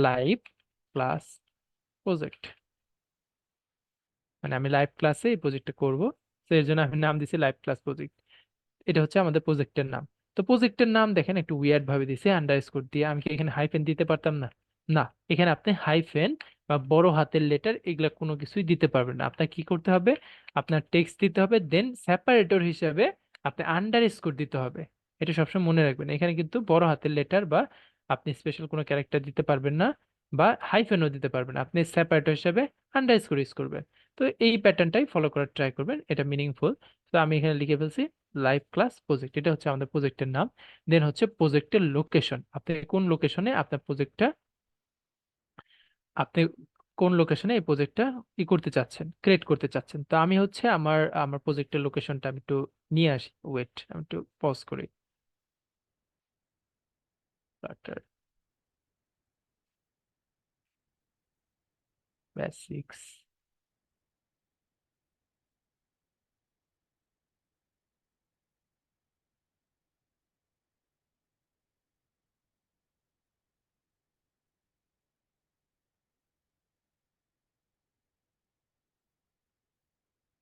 লাইভ ক্লাস প্রজেক্ট, মানে আমি লাইভ ক্লাসে এই প্রজেক্টটা করব, তো এর জন্য আমি নাম দিছি লাইভ ক্লাস প্রজেক্ট। এটা হচ্ছে আমাদের প্রজেক্টের নাম। তো প্রজেক্টের নাম দেখেন একটু উইয়ার্ড ভাবে দিছে, আন্ডারস্কোর দিয়ে। আমি কি এখানে হাইফেন দিতে পারতাম না? না, এখানে আপনি হাইফেন বা বড় হাতের লেটার এগুলা কোনো কিছুই দিতে পারবেন না। আপনার কি করতে হবে? আপনার টেক্সট দিতে হবে, দেন সেপারেটর হিসেবে আপনি আন্ডারস্কোর দিতে হবে। এটা সবসময় মনে রাখবেন, এখানে কিন্তু বড় হাতের লেটার বা আপনি স্পেশাল কোনো ক্যারেক্টার দিতে পারবেন না, বা হাইফেনও দিতে পারবেন না। আপনি সেপারেটর হিসেবে আন্ডারস্কোর ইউজ করবেন। তো এই প্যাটার্নটাই ফলো করার ট্রাই করবেন, এটা মিনিংফুল। তো আমি এখানে লিখে ফেলছি লাইভ ক্লাস প্রজেক্ট, এটা হচ্ছে আমাদের প্রজেক্টের নাম। দেন হচ্ছে প্রজেক্টের লোকেশন, আপনি কোন লোকেশনে আপনার প্রজেক্টটা, আপনি কোন লোকেশনে এই প্রজেক্টটা ই করতে চাচ্ছেন, ক্রিয়েট করতে চাচ্ছেন। তো আমি হচ্ছে আমার আমার প্রজেক্টের লোকেশনটা আমি একটু নিয়ে আসি, ওয়েট আমি একটু পজ করি। বেসিক্স।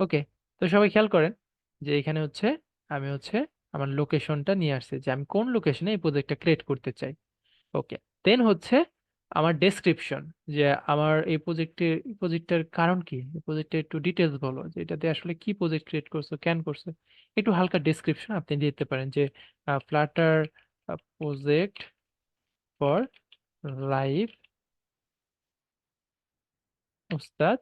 ওকে, তো সবাই খেয়াল করেন যে এখানে হচ্ছে আমি হচ্ছে আমার লোকেশনটা নিয়ে আসছি, যে আমি কোন লোকেশনে এই প্রজেক্টটা ক্রিয়েট করতে চাই। ওকে, দেন হচ্ছে আমার ডেসক্রিপশন, যে আমার এই প্রজেক্টের কারণ কি, এই প্রজেক্টের একটু ডিটেলস বলো, যে এটাতে আসলে কি প্রজেক্ট ক্রিয়েট করছো, কেন করছো। একটু হালকা ডেসক্রিপশন আপনি দিতে পারেন, যে ফ্লাটার প্রজেক্ট ফর লাইভ উস্তাদ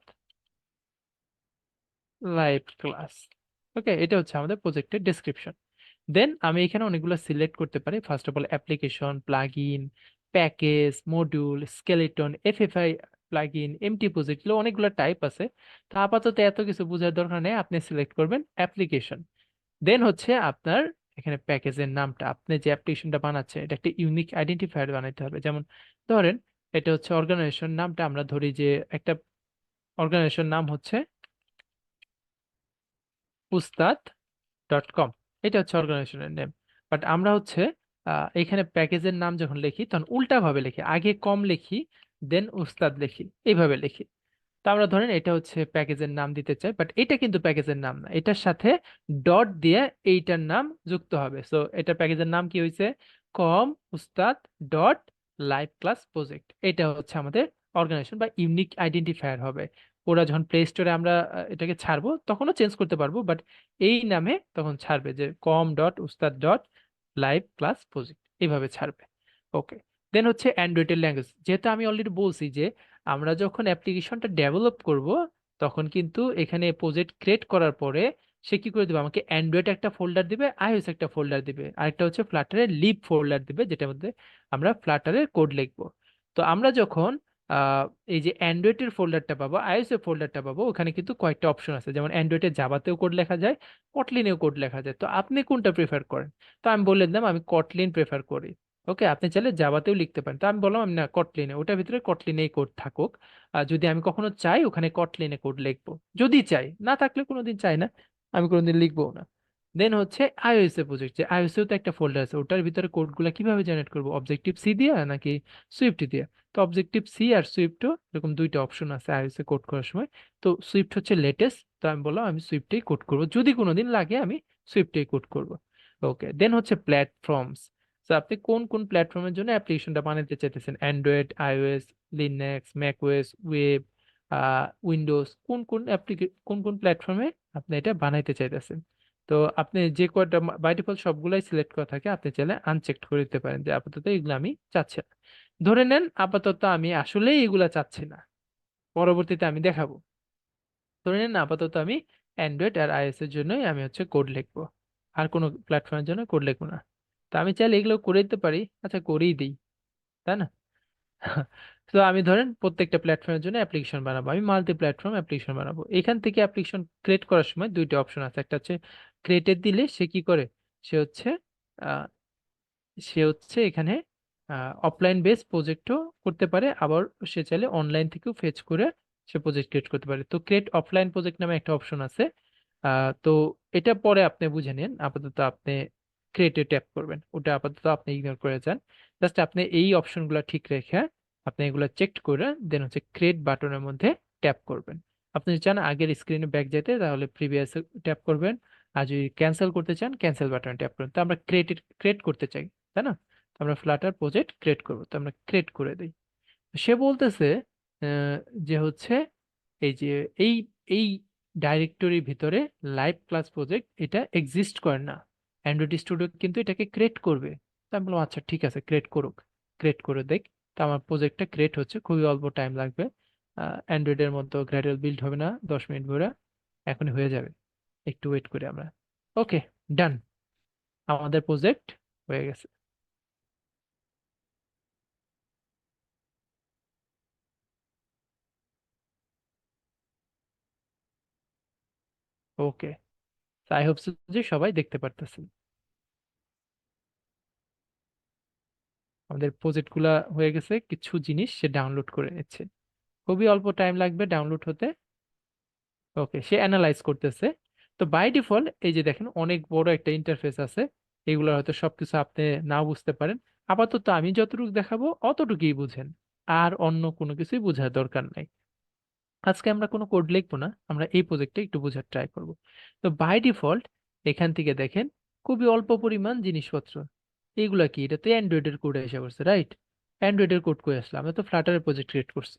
লাইভ ক্লাস। ওকে, এটা হচ্ছে আমাদের প্রজেক্টের ডেসক্রিপশন। দেন আমি এখানে অনেকগুলো সিলেক্ট করতে পারি। First of all application, plugin, package, module, skeleton, FFI plugin, empty project, অনেকগুলো টাইপ আছে। তো আপাতত এত কিছু বোঝার দরকার নেই, আপনি সিলেক্ট করবেন অ্যাপ্লিকেশন। দেন হচ্ছে আপনার এখানে প্যাকেজের নামটা, আপনি যে অ্যাপ্লিকেশনটা বানাচ্ছেন এটা একটা ইউনিক আইডেন্টিফায়ার বানাইতে হবে। যেমন ধরেন এটা হচ্ছে অর্গানাইজেশন নামটা, আমরা ধরি যে একটা অর্গানাইজেশন নাম হচ্ছে উস্তাদ ডট কম। এটা হচ্ছে অর্গানাইজেশনের নেম। বাট আমরা হচ্ছে এখানে প্যাকেজের নাম যখন লিখি তখন উল্টা ভাবে লিখি, আগে কম লিখি, দেন উস্তাদ লিখি, এইভাবে লিখি। তো আমরা ধরেন এটা হচ্ছে প্যাকেজের নাম দিতে চাই, বাট এটা কিন্তু প্যাকেজের নাম না, এটার সাথে ডট দিয়ে এইটার নাম যুক্ত হবে। সো এটা প্যাকেজের নাম কি হয়েছে, কম উস্তাদ ডট লাইভ ক্লাস প্রজেক্ট। এটা হচ্ছে আমাদের অর্গানাইজেশন বা ইউনিক আইডেন্টিফায়ার হবে। ওরা যখন প্লে স্টোরে আমরা এটাকে ছাড়বো তখনও চেঞ্জ করতে পারবো, বাট এই নামে তখন ছাড়বে যে কম ডট উস্তাদ ডট লাইভ ক্লাস প্রজেক্ট, এইভাবে ছাড়বে। ওকে। দেন হচ্ছে অ্যান্ড্রয়েডের ল্যাঙ্গুয়েজ, যেহেতু আমি অলরেডি বলছি যে আমরা যখন অ্যাপ্লিকেশনটা ডেভেলপ করব তখন কিন্তু এখানে প্রজেক্ট ক্রিয়েট করার পরে সে কি করে দিবে, আমাকে অ্যান্ড্রয়েড একটা ফোল্ডার দিবে, আইওএস একটা ফোল্ডার দিবে, আরেকটা হচ্ছে ফ্লাটারের লিব ফোল্ডার দিবে যেটার মধ্যে আমরা ফ্লাটারের কোড লিখবো। তো আমরা যখন আহ, এই যে অ্যান্ড্রয়েডের ফোল্ডারটা পাবো, আইওএস এর ফোল্ডারটা পাবো, ওখানে কিন্তু কয়েকটা অপশন আছে, যেমন অ্যান্ড্রয়েডে জাভাতেও কোড লেখা যায়, কটলিনেও কোড লেখা যায়। তো আপনি কোনটা প্রেফার করেন? তো আমি বলে দিলাম আমি কটলিন প্রেফার করি। ওকে, আপনি চাইলে জাভাতেও লিখতে পারেন। তো আমি বললাম আমি না, কটলিনে, ওটার ভিতরে কটলিনেই কোড থাকুক। আর যদি আমি কখনো চাই ওখানে কটলিনে কোড লিখবো, যদি চাই, না থাকলে কোনোদিন চাই না, আমি কোনোদিন লিখবো না। দেন হচ্ছে আইওএস এর প্রজেক্ট, যে আইওএস এও তো একটা ফোল্ডার আছে, ওটার ভিতরে কোডগুলো কিভাবে জেনারেট করবো, অবজেক্টিভ সি দিয়ে নাকি সুইফট দিয়ে? তো অবজেক্টিভ সি আর সুইফটও এরকম দুইটা অপশন আছে আইওএস এ কোড করার সময়। তো সুইফট হচ্ছে লেটেস্ট, তো আমি বললাম আমি সুইফটেই কোড করবো, যদি কোনোদিন লাগে আমি সুইফটেই কোড করবো। ওকে। দেন হচ্ছে প্ল্যাটফর্মস। তো আপনি কোন কোন প্ল্যাটফর্মের জন্য অ্যাপ্লিকেশনটা বানাতে চাইতেছেন, Android, iOS, Linux, macOS, web, Windows, কোন কোন কোন কোন প্ল্যাটফর্মে আপনি এটা বানাইতে চাইতেছেন? তো আপনি যে কয়টা বাই ডিফল্ট সবগুলাই সিলেক্ট করা থাকে, আপনি চাইলে আনচেক করে দিতে পারেন যে আপাতত এগুলো আমি চাচ্ছি না। ধরে নেন আপাতত আমি আসলেই এগুলা চাচ্ছি না, পরবর্তীতে আমি দেখাবো। ধরে নেন আপাতত আমি অ্যান্ড্রয়েড আর আইএস এর জন্যই আমি হচ্ছে কোড লিখবো, আর কোনো প্ল্যাটফর্মের জন্য কোড লিখবো না। তো আমি চাইলে এগুলো করে দিতে পারি, আচ্ছা করেই দিই, তাই না? তো আমি ধরেন প্রত্যেকটা প্ল্যাটফর্মের জন্য অ্যাপ্লিকেশন বানাবো, আমি মাল্টি প্ল্যাটফর্ম অ্যাপ্লিকেশন বানাবো। এখান থেকে অ্যাপ্লিকেশন ক্রিয়েট করার সময় দুইটা অপশন আছে, একটা হচ্ছে ক্রিয়েটেড দিলে সে কি করে, সে হচ্ছে এখানে অফলাইন বেস প্রজেক্টও করতে পারে, আবার সে চাইলে অনলাইন থেকেও ফেচ করে সে প্রজেক্ট ক্রিয়েট করতে পারে। তো ক্রিয়েট অফলাইন প্রজেক্ট নামে একটা অপশন আছে। তো এটা পরে আপনি বুঝে নিন, আপাতত আপনি ক্রিয়েটে ট্যাপ করবেন, ওটা আপাতত আপনি ইগনোর করে যান। জাস্ট আপনি এই অপশনগুলো ঠিক রেখে আপনি এগুলো চেক করে দেন হচ্ছে ক্রিয়েট বাটনের মধ্যে ট্যাপ করবেন। আপনি যদি চান আগের স্ক্রিনে ব্যাক যেতে তাহলে প্রিভিয়াস ট্যাপ করবেন, আর যদি ক্যান্সেল করতে চান ক্যান্সেল বাটনে ট্যাপ করুন। তো আমরা ক্রিয়েট করতে চাই, তাই না? তো আমরা ফ্লাটার প্রজেক্ট ক্রিয়েট করবো, তো আমরা ক্রিয়েট করে দিই। সে বলতেছে আহ, যে হচ্ছে এই যে এই এই ডাইরেক্টরির ভিতরে লাইভ ক্লাস প্রজেক্ট এটা এক্সিস্ট করে না, অ্যান্ড্রয়েড স্টুডিও কিন্তু এটাকে ক্রিয়েট করবে। তো আমি বললাম আচ্ছা ঠিক আছে, ক্রিয়েট করুক, ক্রিয়েট করে দেখ। তো আমার প্রজেক্টটা ক্রিয়েট হচ্ছে, খুবই অল্প টাইম লাগবে, অ্যান্ড্রয়েডের মতো গ্র্যাজুয়াল বিল্ড হবে না 10 মিনিট ধরে, এখনই হয়ে যাবে, একটু ওয়েট করি আমরা। ওকে, ডান, আমাদের প্রজেক্ট হয়ে গেছে। ওকে, আই হোপ যে সবাই দেখতে পারতেছেন আমাদের প্রজেক্ট গুলা হয়ে গেছে, কিছু জিনিস সে ডাউনলোড করে নিচ্ছে, খুবই অল্প টাইম লাগবে ডাউনলোড হতে। ওকে, সে অ্যানালাইজ করতেছে। তো বাই ডিফল্ট এই যে দেখেন অনেক বড় একটা ইন্টারফেস আছে, এগুলো হয়তো সবকিছু আপনি নাও বুঝতে পারেন, আপাতত আমি যতটুকু দেখাবো অতটুকুই বুঝেন, আর অন্য কোনো কিছুই বোঝার দরকার নাই। আজকে আমরা কোনো কোড লিখবো না, আমরা এই প্রজেক্টে একটু বোঝার ট্রাই করব। তো বাই ডিফল্ট এখান থেকে দেখেন খুবই অল্প পরিমাণ জিনিসপত্র, এইগুলা কি, এটা তো অ্যান্ড্রয়েডের কোড এসে করছে, রাইট? অ্যান্ড্রয়েডের কোড করে আসলে আমরা তো ফ্লাটারের প্রজেক্ট ক্রিয়েট করছি।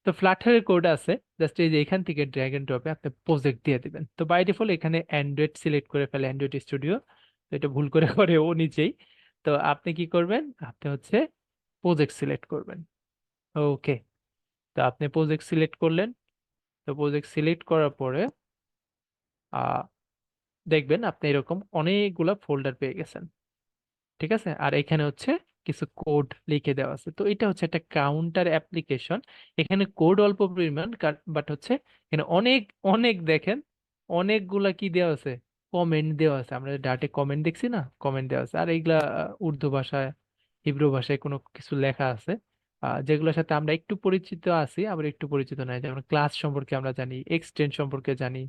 তো ফ্লাটারের কোড আছে, জাস্ট এই যে এখান থেকে ড্র্যাগ এন্ড ড্রপে আপনি প্রজেক্ট দিয়ে দিবেন। তো বাই ডিফল্ট এখানে অ্যান্ড্রয়েড সিলেক্ট করে ফেলে, অ্যান্ড্রয়েড স্টুডিও, তো এটা ভুল করে করে ও নিজেই। তো আপনি কি করবেন, আপনি হচ্ছে প্রজেক্ট সিলেক্ট করবেন। ওকে, তো আপনি প্রজেক্ট সিলেক্ট করলেন। তো প্রজেক্ট সিলেক্ট করার পরে আহ দেখবেন আপনি এরকম অনেকগুলা ফোল্ডার পেয়ে গেছেন, ঠিক আছে? আর এখানে হচ্ছে কিছু কোড লিখে দেওয়া আছে। তো এটা হচ্ছে একটা কাউন্টার অ্যাপ্লিকেশন, এখানে কোড অল্প পরিমাণ, বাট হচ্ছে এখানে অনেক অনেক দেখেন অনেকগুলা কি দেওয়া আছে, কমেন্ট দেওয়া আছে, আমরা ডাটে কমেন্ট দেখছি না, কমেন্ট দেওয়া আছে। আর এইগুলা উর্দু ভাষায়, হিব্রু ভাষায় কোনো কিছু লেখা আছে, যেগুলোর সাথে আমরা একটু পরিচিত আছি আবার একটু পরিচিত নাই, যেমন ক্লাস সম্পর্কে আমরা জানি, এক্সটেন্ড সম্পর্কে জানি,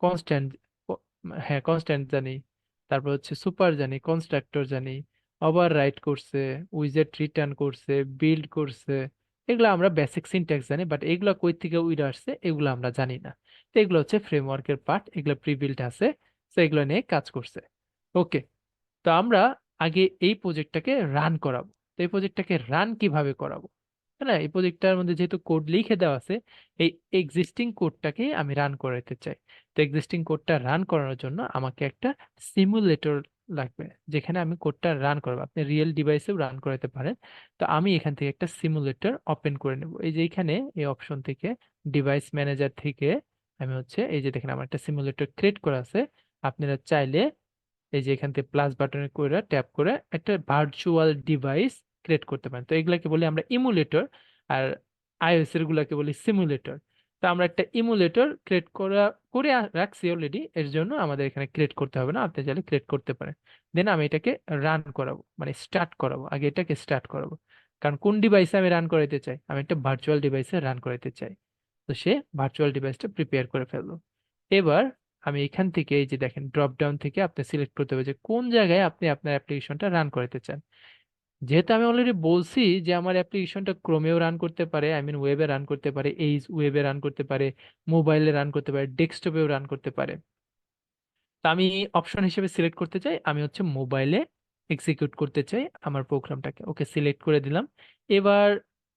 কনস্ট্যান্ট, হ্যাঁ কনস্ট্যান্ট জানি, তারপর হচ্ছে সুপার জানি, কনস্ট্রাক্টর জানি, ওভাররাইড করছে, উইজেট রিটার্ন করছে, বিল্ড করছে। এগুলো আমরা বেসিক সিনট্যাক্স জানি, বাট এগুলো কই থেকে উইড আসছে এগুলো আমরা জানি না। তো এগুলো হচ্ছে ফ্রেমওয়ার্কের পার্ট, এগুলো প্রি বিল্ড আছে, তো এগুলো নিয়ে কাজ করছে। ওকে, তো আমরা আগে এই প্রজেক্টটাকে রান করাবো। তো এই প্রজেক্টটাকে রান কিভাবে করাবো? না, এই প্রজেক্টটার মধ্যে যেহেতু কোড লিখে দেওয়া আছে, এই এক্সিস্টিং কোডটাকে আমি রান করাতে চাই। তো এক্সিস্টিং কোডটা রান করানোর জন্য আমাকে একটা সিমুলেটর লাগবে, যেখানে আমি কোডটা রান করবো। আপনি রিয়েল ডিভাইসেও রান করাতে পারেন। তো আমি এখান থেকে একটা সিমুলেটর ওপেন করে নেব, এই যে এখানে এই অপশন থেকে, ডিভাইস ম্যানেজার থেকে আমি হচ্ছে এই যে দেখেন আমার একটা সিমুলেটর ক্রিয়েট করা আছে। আপনারা চাইলে এই যে এখান থেকে প্লাস বাটনে করে ট্যাপ করে একটা ভার্চুয়াল ডিভাইস ক্রিয়েট করতে পারেন। তো এগুলাকে বলি আমরা ইমুলেটর, আর আইওএস এর গুলাকে বলি সিমুলেটর। তো আমরা একটা ইমুলেটর ক্রিয়েট রাখছি অলরেডি, এর জন্য আমাদের এখানে ক্রিয়েট করতে হবে না, আপনি চাইলে ক্রিয়েট করতে পারেন। দেন আমি এটাকে রান করাবো, মানে স্টার্ট করাবো, আগে এটাকে স্টার্ট করাবো। কারণ কোন ডিভাইসে আমি রান করাইতে চাই, আমি একটা ভার্চুয়াল ডিভাইসে রান করাইতে চাই। তো সে ভার্চুয়াল ডিভাইসটা প্রিপেয়ার করে ফেললো। এবার আমি এখান থেকে এই যে দেখেন ড্রপ ডাউন থেকে আপনি সিলেক্ট করতে হবে যে কোন জায়গায় আপনি আপনার অ্যাপ্লিকেশনটা রান করতে চান। যেহেতু আমি অলরেডি বলছি যে আমার অ্যাপ্লিকেশনটা ক্রোমেও রান করতে পারে, আই মিন ওয়েবে রান করতে পারে, এইজ ওয়েবে রান করতে পারে, মোবাইলে রান করতে পারে, ডেস্কটপেও রান করতে পারে। তো আমি অপশন হিসেবে সিলেক্ট করতে চাই, আমি হচ্ছে মোবাইলে এক্সিকিউট করতে চাই আমার প্রোগ্রামটাকে। ওকে, সিলেক্ট করে দিলাম। এবার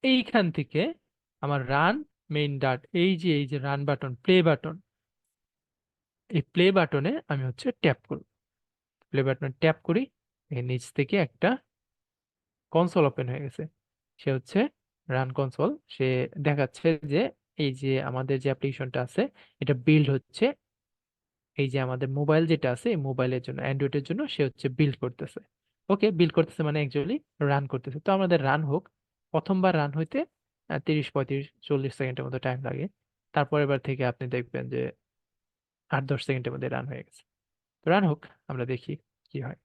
এইখান থেকে আমার রান মেইন ডাট, এই যে রান বাটন, প্লে বাটন, এই প্লে বাটনে আমি হচ্ছে ট্যাপ করব। প্লে বাটনে ট্যাপ করি, এর নিচ থেকে একটা কনসোল ওপেন হয়ে গেছে। সে হচ্ছে রান কনসোল। সে দেখাচ্ছে যে এই যে আমাদের যে অ্যাপ্লিকেশনটা আছে এটা বিল্ড হচ্ছে, এই যে আমাদের মোবাইল যেটা আছে এই মোবাইলের জন্য, অ্যান্ড্রয়েডের জন্য সে হচ্ছে বিল্ড করতেছে। ওকে, বিল্ড করতেছে মানে অ্যাকচুয়ালি রান করতেছে। তো আমাদের রান হোক। প্রথমবার রান হইতে 30 35 40 সেকেন্ডের মতো টাইম লাগে। তারপরের বার থেকে আপনি দেখবেন যে 8 10 সেকেন্ডের মধ্যে রান হয়ে গেছে। তো রান হোক, আমরা দেখি কি হয়।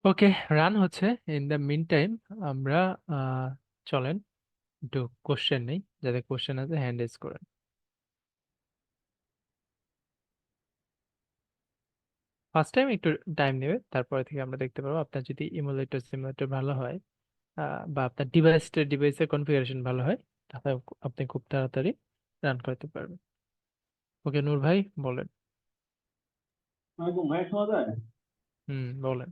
ওকে, রান হচ্ছে। ইন দ্য মিন টাইম আমরা আহ, চলেন একটু কোশ্চেন নেই, যাদের কোশ্চেন আছে হ্যান্ড রেজ করেন। ফার্স্ট টাইম একটু টাইম নেবে, তারপরে থেকে আমরা দেখতে পারবো আপনার যদি ইমুলেটর সিমুলেটর ভালো হয়, বা আপনার ডিভাইসের কনফিগারেশন ভালো হয়, তাহলে আপনি খুব তাড়াতাড়ি রান করতে পারবেন। ওকে নূর ভাই, বলেন। ওয়ালাইকুম ভাই, শোনা যায়? হুম, বলেন।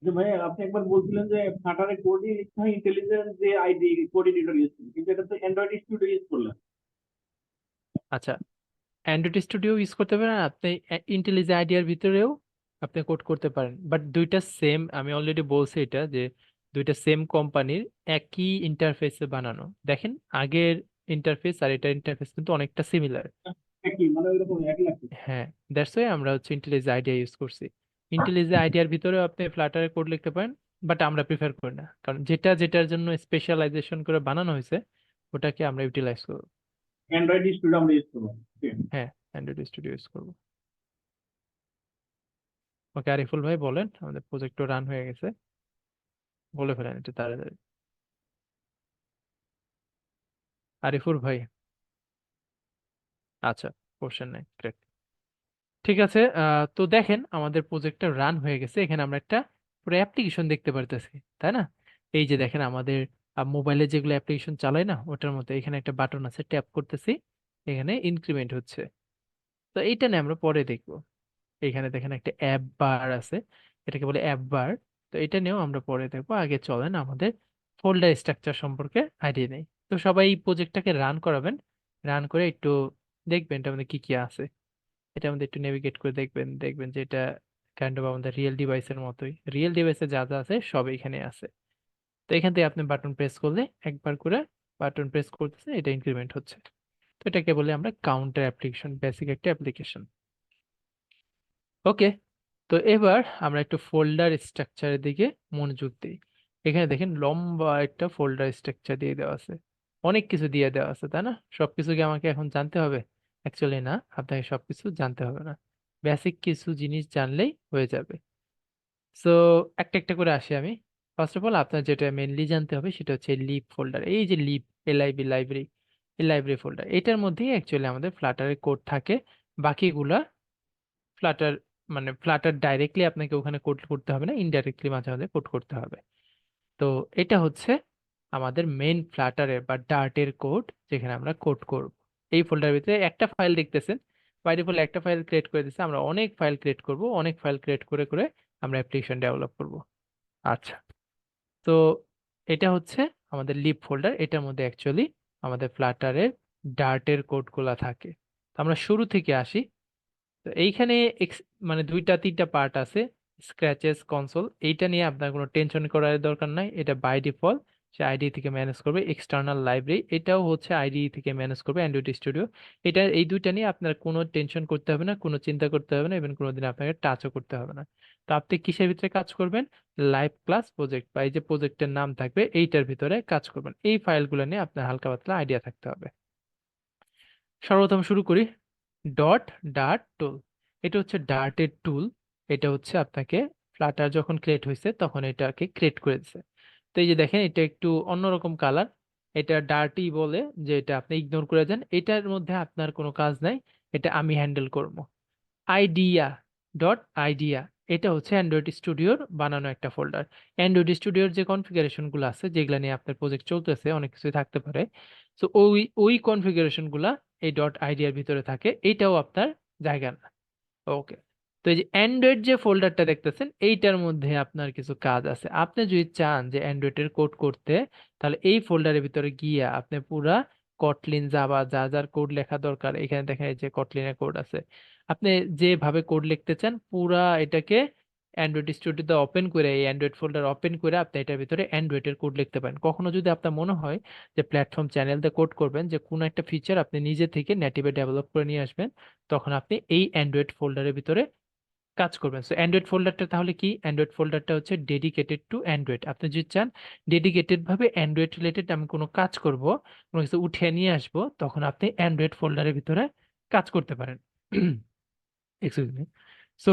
যে ভাই আপনি একবার বলছিলেন যে ফ্লাটারে কোডই লিখতে হয় ইন্টেলিজেন্স যে আইডি কোড এডিটর ইউজ করি, কিন্তু এটা তো অ্যান্ড্রয়েড স্টুডিও ইউজ করলাম। আচ্ছা, অ্যান্ড্রয়েড স্টুডিও ইউজ করতে পারেন আপনি, ইন্টেলিজে আইডিয়ার ভিতরেও আপনি কোড করতে পারেন, বাট দুইটা সেম, আমি অলরেডি বলছি এটা যে দুইটা সেম কোম্পানির একই ইন্টারফেসে বানানো। দেখেন আগের ইন্টারফেস আর এটার ইন্টারফেস কিন্তু অনেকটা সিমিলার। একই মানে ওইরকম একই লাগছে। হ্যাঁ, দ্যাটস ওয়াই আমরা হচ্ছে ইন্টেলিজে আইডিয়া ইউজ করছি। ইন্টেলিজে আইডিয়ার ভিতরেও আপনি ফ্লাটারে কোড লিখতে পারেন, বাট আমরা প্রিফার করি না, কারণ যেটা যেটার জন্য স্পেশালাইজেশন করে বানানো হয়েছে ওটাকে আমরা ইউটিলাইজ করবো। অ্যান্ড্রয়েড স্টুডিও আমরা ইউজ করবো। ঠিক আছে। হ্যাঁ, অ্যান্ড্রয়েড স্টুডিও ইউজ করবো। ওকে, আরিফুল ভাই বলেন, আমাদের প্রজেক্ট রান হয়ে গেছে, বলে ফেলেন একটু তাড়াতাড়ি। আরিফুল ভাই, আচ্ছা, কোশ্চেন নাই, গ্রেট। ঠিক আছে, তো দেখেন আমাদের প্রজেক্টটা রান হয়ে গেছে, এখানে আমরা একটা পুরো অ্যাপ্লিকেশন দেখতে পারতেছি, তাই না? এই যে দেখেন আমাদের মোবাইলে যেগুলো অ্যাপ্লিকেশন চালায় না, ওটার মধ্যে এখানে একটা বাটন আছে, ট্যাপ করতেছি, এখানে ইনক্রিমেন্ট হচ্ছে। তো এইটা নিয়ে আমরা পরে দেখবো। এখানে দেখেন একটা অ্যাপ বার আছে, এটাকে বলে অ্যাপ বার। তো এটা নিয়েও আমরা পরে দেখবো, আগে চলেন আমাদের ফোল্ডার স্ট্রাকচার সম্পর্কে আইডিয়া নেই। তো সবাই এই প্রজেক্টটাকে রান করাবেন, রান করে একটু দেখবেন এটার মধ্যে কি কি আছে। এটা আমাদের একটু নেভিগেট করে দেখবেন, দেখবেন যে এটা কাইন্ড অফ আমাদের রিয়েল ডিভাইসের মতোই, রিয়েল ডিভাইসে যা যা আছে সব এখানে আছে। তো এখান থেকে আপনি বাটন প্রেস করলে একবার করে বাটন প্রেস করতেছে, এটা ইনক্রিমেন্ট হচ্ছে। তো এটাকে বলে আমরা কাউন্টার অ্যাপ্লিকেশন, বেসিক একটা অ্যাপ্লিকেশন। ওকে, তো এবার আমরা একটু ফোল্ডার স্ট্রাকচারের দিকে মনোযোগ দিই। এখানে দেখেন লম্বা একটা ফোল্ডার স্ট্রাকচার দিয়ে দেওয়া আছে, অনেক কিছু দিয়ে দেওয়া আছে, তাই না? সবকিছু কি আমাকে এখন জানতে হবে? অ্যাকচুয়ালি না, আপনাকে সবকিছু জানতে হবে না, বেসিক কিছু জিনিস জানলেই হয়ে যাবে। সো একটা একটা করে আসি আমি। ফার্স্ট অফ অল আপনার যেটা মেইনলি জানতে হবে সেটা হচ্ছে লিব ফোল্ডার। এই যে লিব, এলআইবি, লাইব্রেরি, এই লাইব্রেরি ফোল্ডার, এটার মধ্যেই অ্যাকচুয়ালি আমাদের ফ্লাটারের কোড থাকে। বাকিগুলা ফ্লাটার, মানে ফ্লাটার ডাইরেক্টলি আপনাকে ওখানে কোড করতে হবে না, ইনডাইরেক্টলি মাঝে মাঝে কোড করতে হবে। তো এটা হচ্ছে আমাদের মেইন ফ্লাটারের বা ডার্টের কোড, যেখানে আমরা কোড করব। এই ফোল্ডারের ভিতরে একটা ফাইল দেখতেছেন, বাই ডিফল্ট একটা ফাইল ক্রিয়েট করে দিচ্ছে, আমরা অনেক ফাইল ক্রিয়েট করব, অনেক ফাইল ক্রিয়েট করে করে আমরা অ্যাপ্লিকেশন ডেভেলপ করব। আচ্ছা, তো এটা হচ্ছে আমাদের লিব ফোল্ডার, এটার মধ্যে অ্যাকচুয়ালি আমাদের ফ্লাটারের ডার্টের কোডগুলা থাকে। তো আমরা শুরু থেকে আসি। তো এইখানে মানে দুইটা তিনটা পার্ট আছে, স্ক্র্যাচেস, কনসোল। এইটা নিয়ে আপনার কোনো টেনশন করার দরকার নাই, এটা বাই ডিফল্ট সে আইডি থেকে ম্যানেজ করবে। এক্সটার্নাল লাইব্রেরি, এটাও হচ্ছে আইডি থেকে ম্যানেজ করবে, অ্যান্ড্রয়েড স্টুডিও। এটা, এই দুইটা নিয়ে আপনার কোনো টেনশন করতে হবে না, কোনো চিন্তা করতে হবে না, ইভেন কোনোদিন আপনাকে টাচও করতে হবে না। তো আপনি কিসের ভিতরে কাজ করবেন? লাইভ ক্লাস প্রজেক্ট, বা এই যে প্রজেক্টের নাম থাকবে এইটার ভিতরে কাজ করবেন। এই ফাইলগুলো নিয়ে আপনার হালকা পাতলা আইডিয়া থাকতে হবে। সর্বপ্রথম শুরু করি। ডট ডার্ট টুল, এটা হচ্ছে ডার্টের টুল। এটা হচ্ছে আপনাকে ফ্লাটার যখন ক্রিয়েট হয়েছে তখন এটাকে ক্রিয়েট করে দিছে। তো এই যে দেখেন এটা একটু অন্যরকম কালার, এটা ডার্টি বলে, যে এটা আপনি ইগনোর করে যান, এটার মধ্যে আপনার কোনো কাজ নাই, এটা আমি হ্যান্ডেল করব। আইডিয়া, ডট আইডিয়া, এটা হচ্ছে অ্যান্ড্রয়েড স্টুডিওর বানানো একটা ফোল্ডার। অ্যান্ড্রয়েড স্টুডিওর যে কনফিগারেশন গুলো আছে, যেগুলো নিয়ে আপনার প্রজেক্ট চলতেছে, অনেক কিছুই থাকতে পারে। তো ওই ওই কনফিগারেশন গুলা এই ডট আইডিয়ার ভিতরে থাকে, এইটাও আপনার জায়গা না। ওকে, তো এই যে অ্যান্ড্রয়েড যে ফোল্ডারটা দেখতেছেন, এইটার মধ্যে আপনার কিছু কাজ আছে। আপনি যদি চান যে অ্যান্ড্রয়েডের কোড করতে, তাহলে এই ফোল্ডারের ভিতরে গিয়ে আপনি পুরা কটলিন, জাভা, যা যার কোড লেখা দরকার, এখানে দেখেন এই যে কটলিনের কোড আছে, আপনি যেভাবে কোড লিখতে চান পুরা এটাকে অ্যান্ড্রয়েড স্টুডিওতে ওপেন করে, এই অ্যান্ড্রয়েড ফোল্ডার ওপেন করে আপনি এটার ভিতরে অ্যান্ড্রয়েডের কোড লিখতে পারেন। কখনো যদি আপনার মনে হয় যে প্ল্যাটফর্ম চ্যানেল দিয়ে কোড করবেন, যে কোনো একটা ফিচার আপনি নিজে থেকে নেটিভে ডেভেলপ করে নিয়ে আসবেন, তখন আপনি এই অ্যান্ড্রয়েড ফোল্ডারের ভিতরে কাজ করবেন। সো অ্যান্ড্রয়েড ফোল্ডারটা তাহলে কি? অ্যান্ড্রয়েড ফোল্ডারটা হচ্ছে ডেডিকেটেড টু অ্যান্ড্রয়েড। আপনি যদি চান ডেডিকেটেড ভাবে অ্যান্ড্রয়েড রিলেটেড আমি কোনো কাজ করব, কোনো কিছু উঠিয়ে নিয়ে আসবো, তখন আপনি অ্যান্ড্রয়েড ফোল্ডারের ভিতরে কাজ করতে পারেন। Excuse me. সো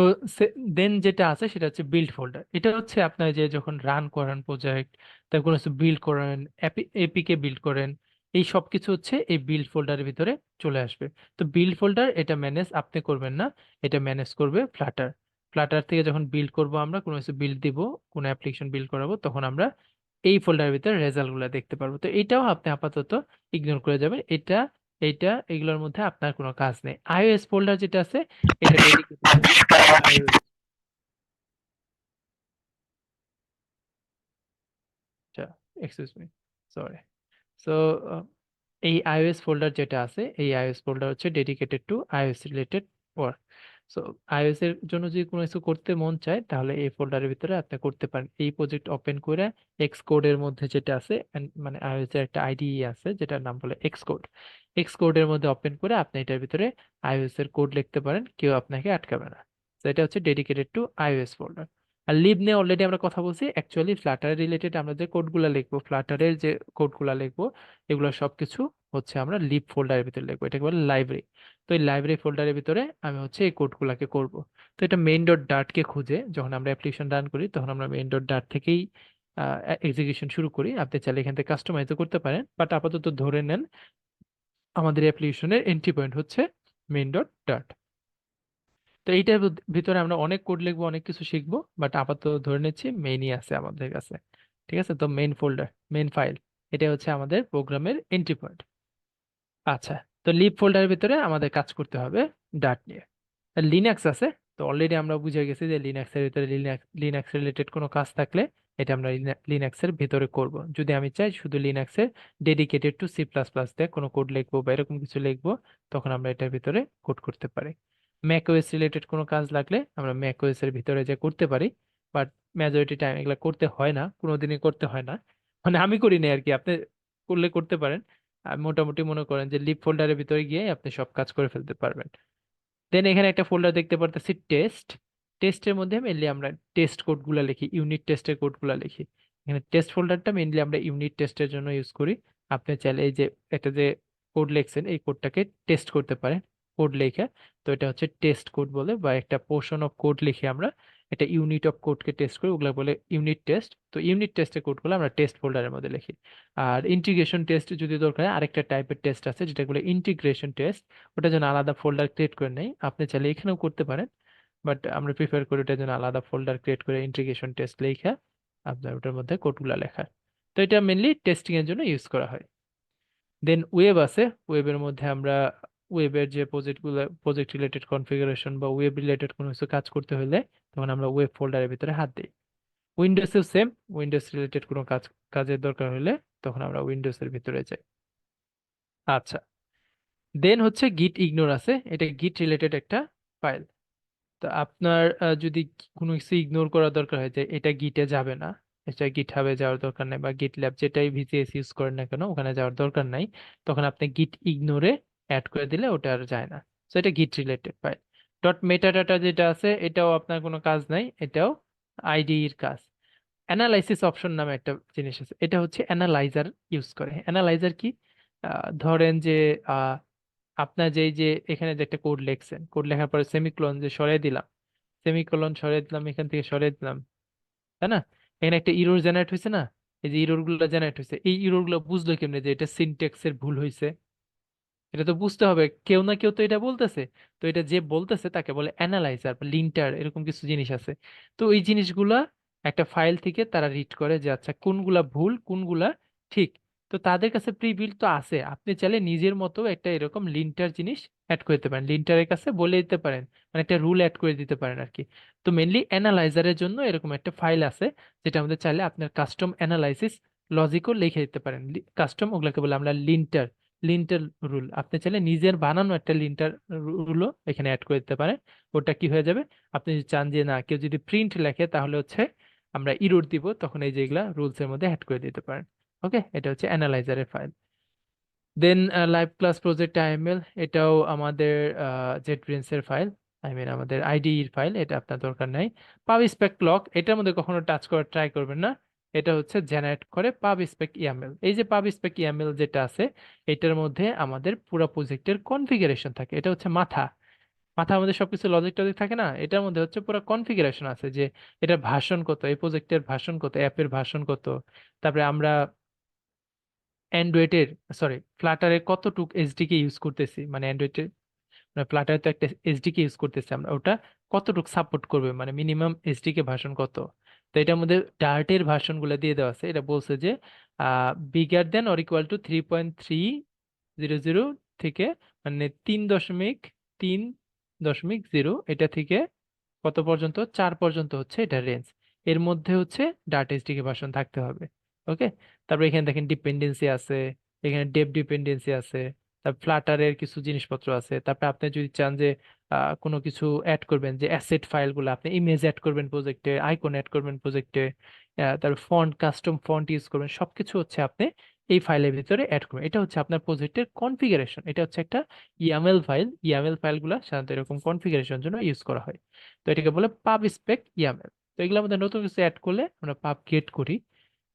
দেন যেটা আছে সেটা হচ্ছে বিল্ড ফোল্ডার। এটা হচ্ছে আপনার যে যখন রান করেন প্রজেক্ট, তারপর কোনো কিছু বিল্ড করেন, এপিকে বিল্ড করেন, এই সব কিছু হচ্ছে এই বিল্ড ফোল্ডারের ভিতরে চলে আসবে। তো বিল্ড ফোল্ডার এটা ম্যানেজ আপনি করবেন না, এটা ম্যানেজ করবে ফ্লাটার। ফ্লাটার থেকে যখন বিল্ড করব, আমরা কোনো কিছু বিল্ড দিব, কোনো অ্যাপ্লিকেশন বিল্ড করাবো, তখন আমরা এই ফোল্ডারের ভিতরে রেজাল্ট গুলো দেখতে পারবো। তো এটাও আপনি আপাতত ইগনোর করে যাবেন, এটা এইটা এগুলোর মধ্যে আপনার কোনো কাজ নেই। আইওএস ফোল্ডার যেটা আছে, এটা ডেডিকেটেড হচ্ছে iOS। আচ্ছা, এক্সকিউজ মি, সরি। সো এই আইওএস ফোল্ডার যেটা আছে, এই আইওএস ফোল্ডার হচ্ছে dedicated to iOS related work. So iOS এর জন্য যদি কোনো কিছু করতে মন চায় তাহলে এই ফোল্ডারের ভিতরে আপনি করতে পারেন। এই প্রজেক্ট ওপেন করে এক্স কোডের মধ্যে যেটা আছে মানে আইওএস এর একটা আইডিই আছে যেটার নাম বলে এক্স কোড। এক্স কোডের মধ্যে ওপেন করে আপনি এটার ভিতরে আইওএস এর কোড লিখতে পারেন, কেউ আপনাকে আটকাবে না। তো এটা হচ্ছে ডেডিকেটেড টু আইওএস ফোল্ডার। আর লিব নিয়ে অলরেডি আমরা কথা বলছি। অ্যাকচুয়ালি ফ্লাটার রিলেটেড আমরা যে কোডগুলো লিখবো, ফ্লাটারের যে কোডগুলো লিখবো, এগুলো সবকিছু হচ্ছে আমরা লিব ফোল্ডারের ভিতরে লিখবো, এটাকে বলে লাইব্রেরি। তো এই লাইব্রেরি ফোল্ডারের ভিতরে আমি হচ্ছে এই কোডগুলোকে করব। তো এটা মেইন ডট ডাট কে খুঁজে যখন আমরা অ্যাপ্লিকেশন রান করি তখন আমরা মেইন ডট ডাট থেকেই এক্সিকিউশন শুরু করি। আপনি চাইলে এখান থেকে কাস্টমাইজও করতে পারেন, বাট আপাতত ধরে নেন আমাদের অ্যাপ্লিকেশনের এন্ট্রি পয়েন্ট হচ্ছে মেইন ডট ডাট। তো এইটার ভিতরে আমরা অনেক কোড লিখবো, অনেক কিছু শিখবো, বাট আপাতত ধরে নিচ্ছি মেইনই আছে আমাদের কাছে। ঠিক আছে, তো মেইন ফোল্ডার, মেইন ফাইল, এটা হচ্ছে আমাদের প্রোগ্রামের এন্ট্রি পয়েন্ট। আচ্ছা, তো লিব ফোল্ডারের ভিতরে আমাদের কাজ করতে হবে ডাট নিয়ে। লিনাক্স আছে, তো অলরেডি আমরা বুঝে গেছি যে লিনাক্সের ভিতরে লিনাক্স রিলেটেড কোনো কাজ থাকলে এটা আমরা লিনাক্সের ভিতরে করব। যদি আমি চাই শুধু লিনাক্সের dedicated to C plus plus দিয়ে কোনো কোড লিখবো বা এরকম কিছু লিখবো, তখন আমরা এটার ভিতরে কোড করতে পারি। ম্যাক ওএস রিলেটেড কোনো কাজ লাগলে আমরা ম্যাক ওএস এর ভিতরে যে করতে পারি, বাট মেজরিটি টাইম এগুলো করতে হয় না, কোনোদিনই করতে হয় না। মানে আমি করি না আর কি, আপনি করলে করতে পারেন। আর মোটামুটি মনে করেন যে লিব ফোল্ডারের ভিতরে গিয়ে আপনি সব কাজ করে ফেলতে পারবেন। দেন এখানে একটা ফোল্ডার দেখতে পারতেছি টেস্ট। টেস্টের মধ্যে মেনলি আমরা টেস্ট কোডগুলো লিখি, ইউনিট টেস্টের কোডগুলো লিখি। এখানে টেস্ট ফোল্ডারটা মেনলি আমরা ইউনিট টেস্টের জন্য ইউজ করি। আপনি চাইলে এই যে একটা যে কোড লিখছেন এই কোডটাকে টেস্ট করতে পারেন কোড লিখে। তো এটা হচ্ছে টেস্ট কোড বলে, বা একটা পোর্শন অফ কোড লিখে আমরা একটা ইউনিট অফ কোডকে টেস্ট করি, ওগুলো বলে ইউনিট টেস্ট। তো ইউনিট টেস্টের কোডগুলো আমরা টেস্ট ফোল্ডারের মধ্যে লিখি। আর ইন্টিগ্রেশন টেস্ট যদি দরকার হয়, আরেকটা টাইপের টেস্ট আছে যেটা বলে ইন্টিগ্রেশন টেস্ট, ওটার জন্য আলাদা ফোল্ডার ক্রিয়েট করে নেই, আপনি চাইলে এখানেও করতে পারেন, বাট আমরা প্রিফার করি ওটার জন্য আলাদা ফোল্ডার ক্রিয়েট করে ইন্টিগ্রেশন টেস্ট লেখা আপনার ওটার মধ্যে কোডগুলো লেখা। তো এটা মেনলি টেস্টিং এর জন্য ইউজ করা হয়। দেন ওয়েব আছে, ওয়েবের মধ্যে আমরা ওয়েবের যে প্রজেক্ট রিলেটেড কনফিগারেশন বা ওয়েব রিলেটেড কোনো কিছু কাজ করতে হলে তখন আমরা ওয়েব ফোল্ডারের ভিতরে হাত দিই। উইন্ডোজেও সেম, উইন্ডোজ রিলেটেড কোনো কাজের দরকার হলে তখন আমরা উইন্ডোজের ভিতরে যাই। আচ্ছা, দেন হচ্ছে গিট ইগনোর আছে, এটা গিট রিলেটেড একটা ফাইল। তো আপনার যদি কোনো কিছু ইগনোর করার দরকার হয় যে এটা গিটে যাবে না, এটা গিট হাবে যাওয়ার দরকার নাই, বা গিট ল্যাব যেটাই ভিজিএস ইউজ করেন না কেন ওখানে যাওয়ার দরকার নাই, তখন আপনি গিট ইগনোরে অ্যাড করে দিলে ওটা আর যায় না। তো এটা গিট related file. Dot meta data যেটা আছে এটাও আপনার কোনো কাজ নাই, এটাও আইডির কাজ। অ্যানালাইসিস অপশন নামে একটা জিনিস আছে, এটা হচ্ছে অ্যানালাইজার ইউজ করে। অ্যানালাইজার কি? ধরেন যে আহ, আপনার যে এখানে যে একটা কোড লিখছেন, কোড লেখার পরে সেমিকোলন যে সরিয়ে দিলাম, সেমিকোলন সরিয়ে দিলাম, এখান থেকে সরিয়ে দিলাম, তাই না? এখানে একটা ইরর জেনারেট হয়েছে না? এই যে ইরর গুলো জেনারেট হয়েছে, এই ইরর গুলো বুঝলো কেমনে যে এটা সিনট্যাক্সের ভুল হয়েছে? এটা তো বুঝতে হবে, কেউ না কেউ তো এটা বলতেছে। তো এটা যে বলতেছে তাকে বলে অ্যানালাইজার বা লিন্টার, এরকম কিছু জিনিস আছে। তো এই জিনিসগুলা একটা ফাইল থেকে তারা রিড করে যে আচ্ছা কোনগুলা ভুল কোনগুলা ঠিক। তো তাদের কাছে প্রি বিল্ড তো আছে, আপনি চাইলে নিজের মতো একটা এরকম লিন্টার জিনিস অ্যাড করে দিতে পারেন, লিন্টারের কাছে বলে দিতে পারেন, মানে একটা রুল অ্যাড করে দিতে পারেন আর কি। তো মেনলি অ্যানালাইজারের জন্য এরকম একটা ফাইল আছে, যেটা আমাদের চাইলে আপনার কাস্টম অ্যানালাইসিস লজিকও লিখে দিতে পারেন। কাস্টম ওগুলাকে বলে আমরা লিন্টার, লিন্টার রুল। আপনি চাইলে নিজের বানানো একটা লিন্টার রুলও এখানে অ্যাড করে দিতে পারেন। ওটা কি হয়ে যাবে, আপনি যদি চান যে না কেউ যদি প্রিন্ট লেখে তাহলে হচ্ছে আমরা ইরর দিব, তখন এই যেগুলা রুলস এর মধ্যে অ্যাড করে দিতে পারেন। ওকে, এটা হচ্ছে অ্যানালাইজারের ফাইল। দেন লাইভ ক্লাস প্রজেক্ট আইএমএল, এটাও আমাদের জেটব্রিন্স এর ফাইল, আই মিন আমাদের আইডিইর ফাইল, এটা আপনার দরকার নাই। পাব স্পেক ক্লক, এটার মধ্যে কখনো টাচ করার ট্রাই করবেন না, এটা হচ্ছে জেনারেট করে পাব স্পেক ইয়ামেল। এই যে পাব স্পেক ইয়ামেল যেটা আছে, এটার মধ্যে আমাদের পুরো প্রজেক্টের কনফিগারেশন থাকে, এটা হচ্ছে মাথা। মাথার মধ্যে সবকিছু লজিক টজিক থাকে না, এটার মধ্যে হচ্ছে পুরো কনফিগারেশন আছে যে এটা ভার্সন কত, এই প্রজেক্টের ভার্সন কত, অ্যাপের ভার্সন কত, তারপরে আমরা অ্যান্ড্রয়েডের, সরি ফ্লাটারের কতটুক এসডিকে ইউজ করতেছি, মানে অ্যান্ড্রয়েডের মানে ফ্লাটারে তো একটা এসডিকে ইউজ করতেছি আমরা, ওটা কতটুক সাপোর্ট করবে, মানে মিনিমাম এসডিকে ভার্সন কত। তো এটার মধ্যে ডার্টের ভার্সন গুলো দিয়ে দেওয়া আছে, এটা বলছে যে bigger than or equal to 3.300 থেকে, মানে 3.3.0, এটা থেকে কত পর্যন্ত, 4 পর্যন্ত হচ্ছে এটা রেঞ্জ। এর মধ্যে হচ্ছে ডাটা এসডিকে ভার্সন থাকতে হবে। ওকে, তারপরে এখানে দেখেন ডিপেন্ডেন্সি আছে, এখানে ডেপ ডিপেন্ডেন্সি আছে, তারপর ফ্লাটারের কিছু জিনিসপত্র আছে। তারপরে আপনি যদি চান যে কোনো কিছু অ্যাড করবেন, যে অ্যাসেট ফাইলগুলো আপনি ইমেজ অ্যাড করবেন প্রজেক্টে, আইকন অ্যাড করবেন প্রজেক্টে, তারপর ফন্ট, কাস্টম ফন্ট ইউজ করবেন, সবকিছু হচ্ছে আপনি এই ফাইলের ভিতরে অ্যাড করবেন। এটা হচ্ছে আপনার প্রজেক্টের কনফিগারেশন। এটা হচ্ছে একটা ইয়ামেল ফাইল। ইয়ামেল ফাইলগুলো সাধারণত এরকম কনফিগারেশনের জন্য ইউজ করা হয়। তো এটাকে বলে পাব স্পেক ইয়ামেল। তো এগুলো আমাদের নতুন কিছু অ্যাড করলে আমরা পাব গেট করি।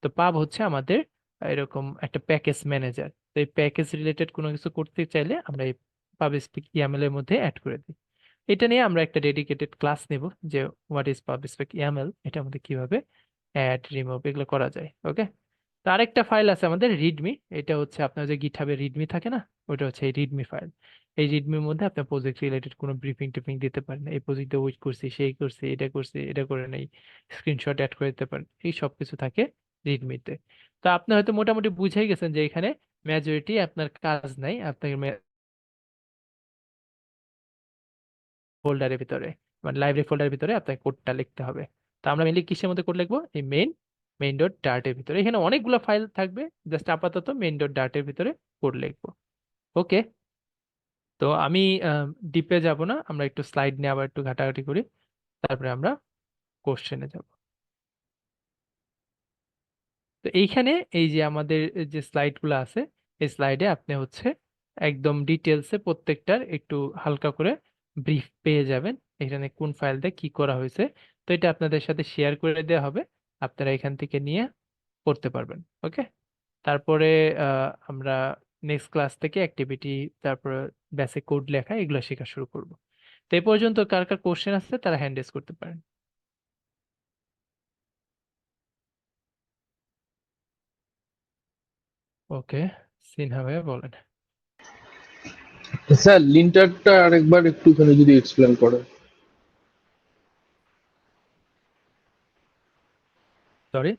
তো পাব হচ্ছে আমাদের এরকম একটা প্যাকেজ ম্যানেজার। তো এই প্যাকেজ রিলেটেড কোনো কিছু করতে চাইলে আমরা এই পাব স্পেক ইয়ামেল এর মধ্যে অ্যাড করে দিই। এটা নিয়ে আমরা একটা ডেডিকেটেড ক্লাস নেব, যে হোয়াট ইজ পাব স্পেক ইয়ামেল, এটার মধ্যে কিভাবে অ্যাড রিমুভ এগুলো করা যায়। ওকে। তো আরেকটা ফাইল আছে আমাদের রিডমি। এটা হচ্ছে আপনার যে গিটহাবে রিডমি থাকে না, ওটা হচ্ছে এই রিডমি ফাইল। এই রিডমির মধ্যে আপনার প্রজেক্ট রিলেটেড কোনো ব্রিফিং টিফিং দিতে পারেন, এই প্রজেক্টে ওই করছি, সেই করছি, এটা করছি, এটা করে নেই, স্ক্রিনশট অ্যাড করে দিতে পারেন, এই সব কিছু থাকে রিডমিতে। তো আপনি হয়তো মোটামুটি বুঝেই গেছেন যে এখানে মেজরিটি আপনার কাজ নাই, আপনাকে ফোল্ডারের ভিতরে, মানে লাইব্রেরি ফোল্ডারের ভিতরে আপনাকে কোডটা লিখতে হবে। তো আমরা মেইনলি কিসের মধ্যে কোড লিখবো? এই মেইন ডট ডার্টের ভিতরে। এখানে অনেকগুলো ফাইল থাকবে, জাস্ট আপাতত মেইন ডট ডার্টের ভিতরে কোড লিখবো। ওকে। তো আমি ডিপে যাব না, আমরা একটু স্লাইড নিয়ে আবার একটু ঘাটাঘাটি করি, তারপরে আমরা কোশ্চেনে যাব। তো এইখানে এই যে আমাদের যে স্লাইডগুলো আছে, এই স্লাইডে আপনি হচ্ছে একদম ডিটেলসে প্রত্যেকটার একটু হালকা করে ব্রিফ পেয়ে যাবেন, এখানে কোন ফাইল দিয়ে কি করা হয়েছে। তো এটা আপনাদের সাথে শেয়ার করে দেওয়া হবে, আপনারা এখান থেকে নিয়ে করতে পারবেন। ওকে। তারপরে আমরা নেক্সট ক্লাস থেকে অ্যাক্টিভিটি, তারপরে বেসিক কোড লেখা এগুলো শেখা শুরু করব। তো এই পর্যন্ত কার কার কোশ্চেন আছে তারা হ্যান্ড রেজ করতে পারেন। ওকে, সিনহা ভাইয়া বলেন। স্যার লিন্টারটা আরেকবার একটুখানি যদি এক্সপ্লেন করেন। সরি,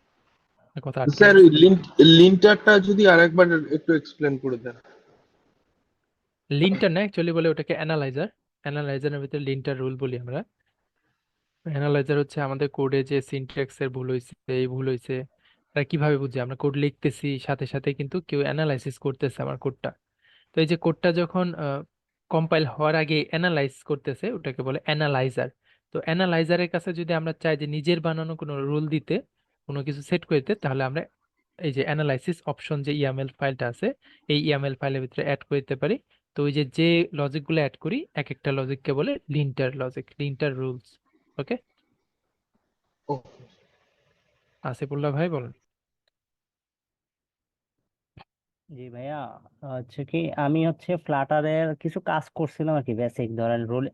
কথা আটকে স্যার ওই গেছে। লিন্টারটা যদি আরেকবার একটু এক্সপ্লেন করে দেন। লিন্টার না, অ্যাকচুয়ালি বলে ওটাকে অ্যানালাইজার। অ্যানালাইজারের ভিতরে লিন্টার রুল বলি আমরা। অ্যানালাইজার হচ্ছে আমাদের কোডে যে সিনট্যাক্স এর ভুল হয়েছে, এই ভুল হয়েছে, এটা কিভাবে বুঝি? আমরা কোড লিখতেছি, সাথে সাথে কিন্তু কেউ অ্যানালাইসিস করতেছে আমার কোডটা। তো এই যে কোডটা যখন কম্পাইল হওয়ার আগে অ্যানালাইজ করতেছে, ওটাকে বলে অ্যানালাইজার। তো অ্যানালাইজারের কাছে যদি আমরা চাই যে নিজের বানানো কোনো রুল দিতে, কোনো কিছু সেট করে দিতে, তাহলে আমরা এই যে অ্যানালাইসিস অপশন যে ইএমএল ফাইলটা আছে, এই ইএমএল ফাইলের ভিতরে অ্যাড করে দিতে পারি। তো ওই যে যে লজিকগুলো অ্যাড করি, এক একটা লজিককে বলে লিন্টার লজিক, লিন্টার রুলস। ওকে। আসিফুল্লাহ ভাই বলেন। জি ভাইয়া, হচ্ছে কি আমি হচ্ছে ফ্লাটারের কিছু কাজ করছিলাম আর কি, বেসিক ধরেন রোল,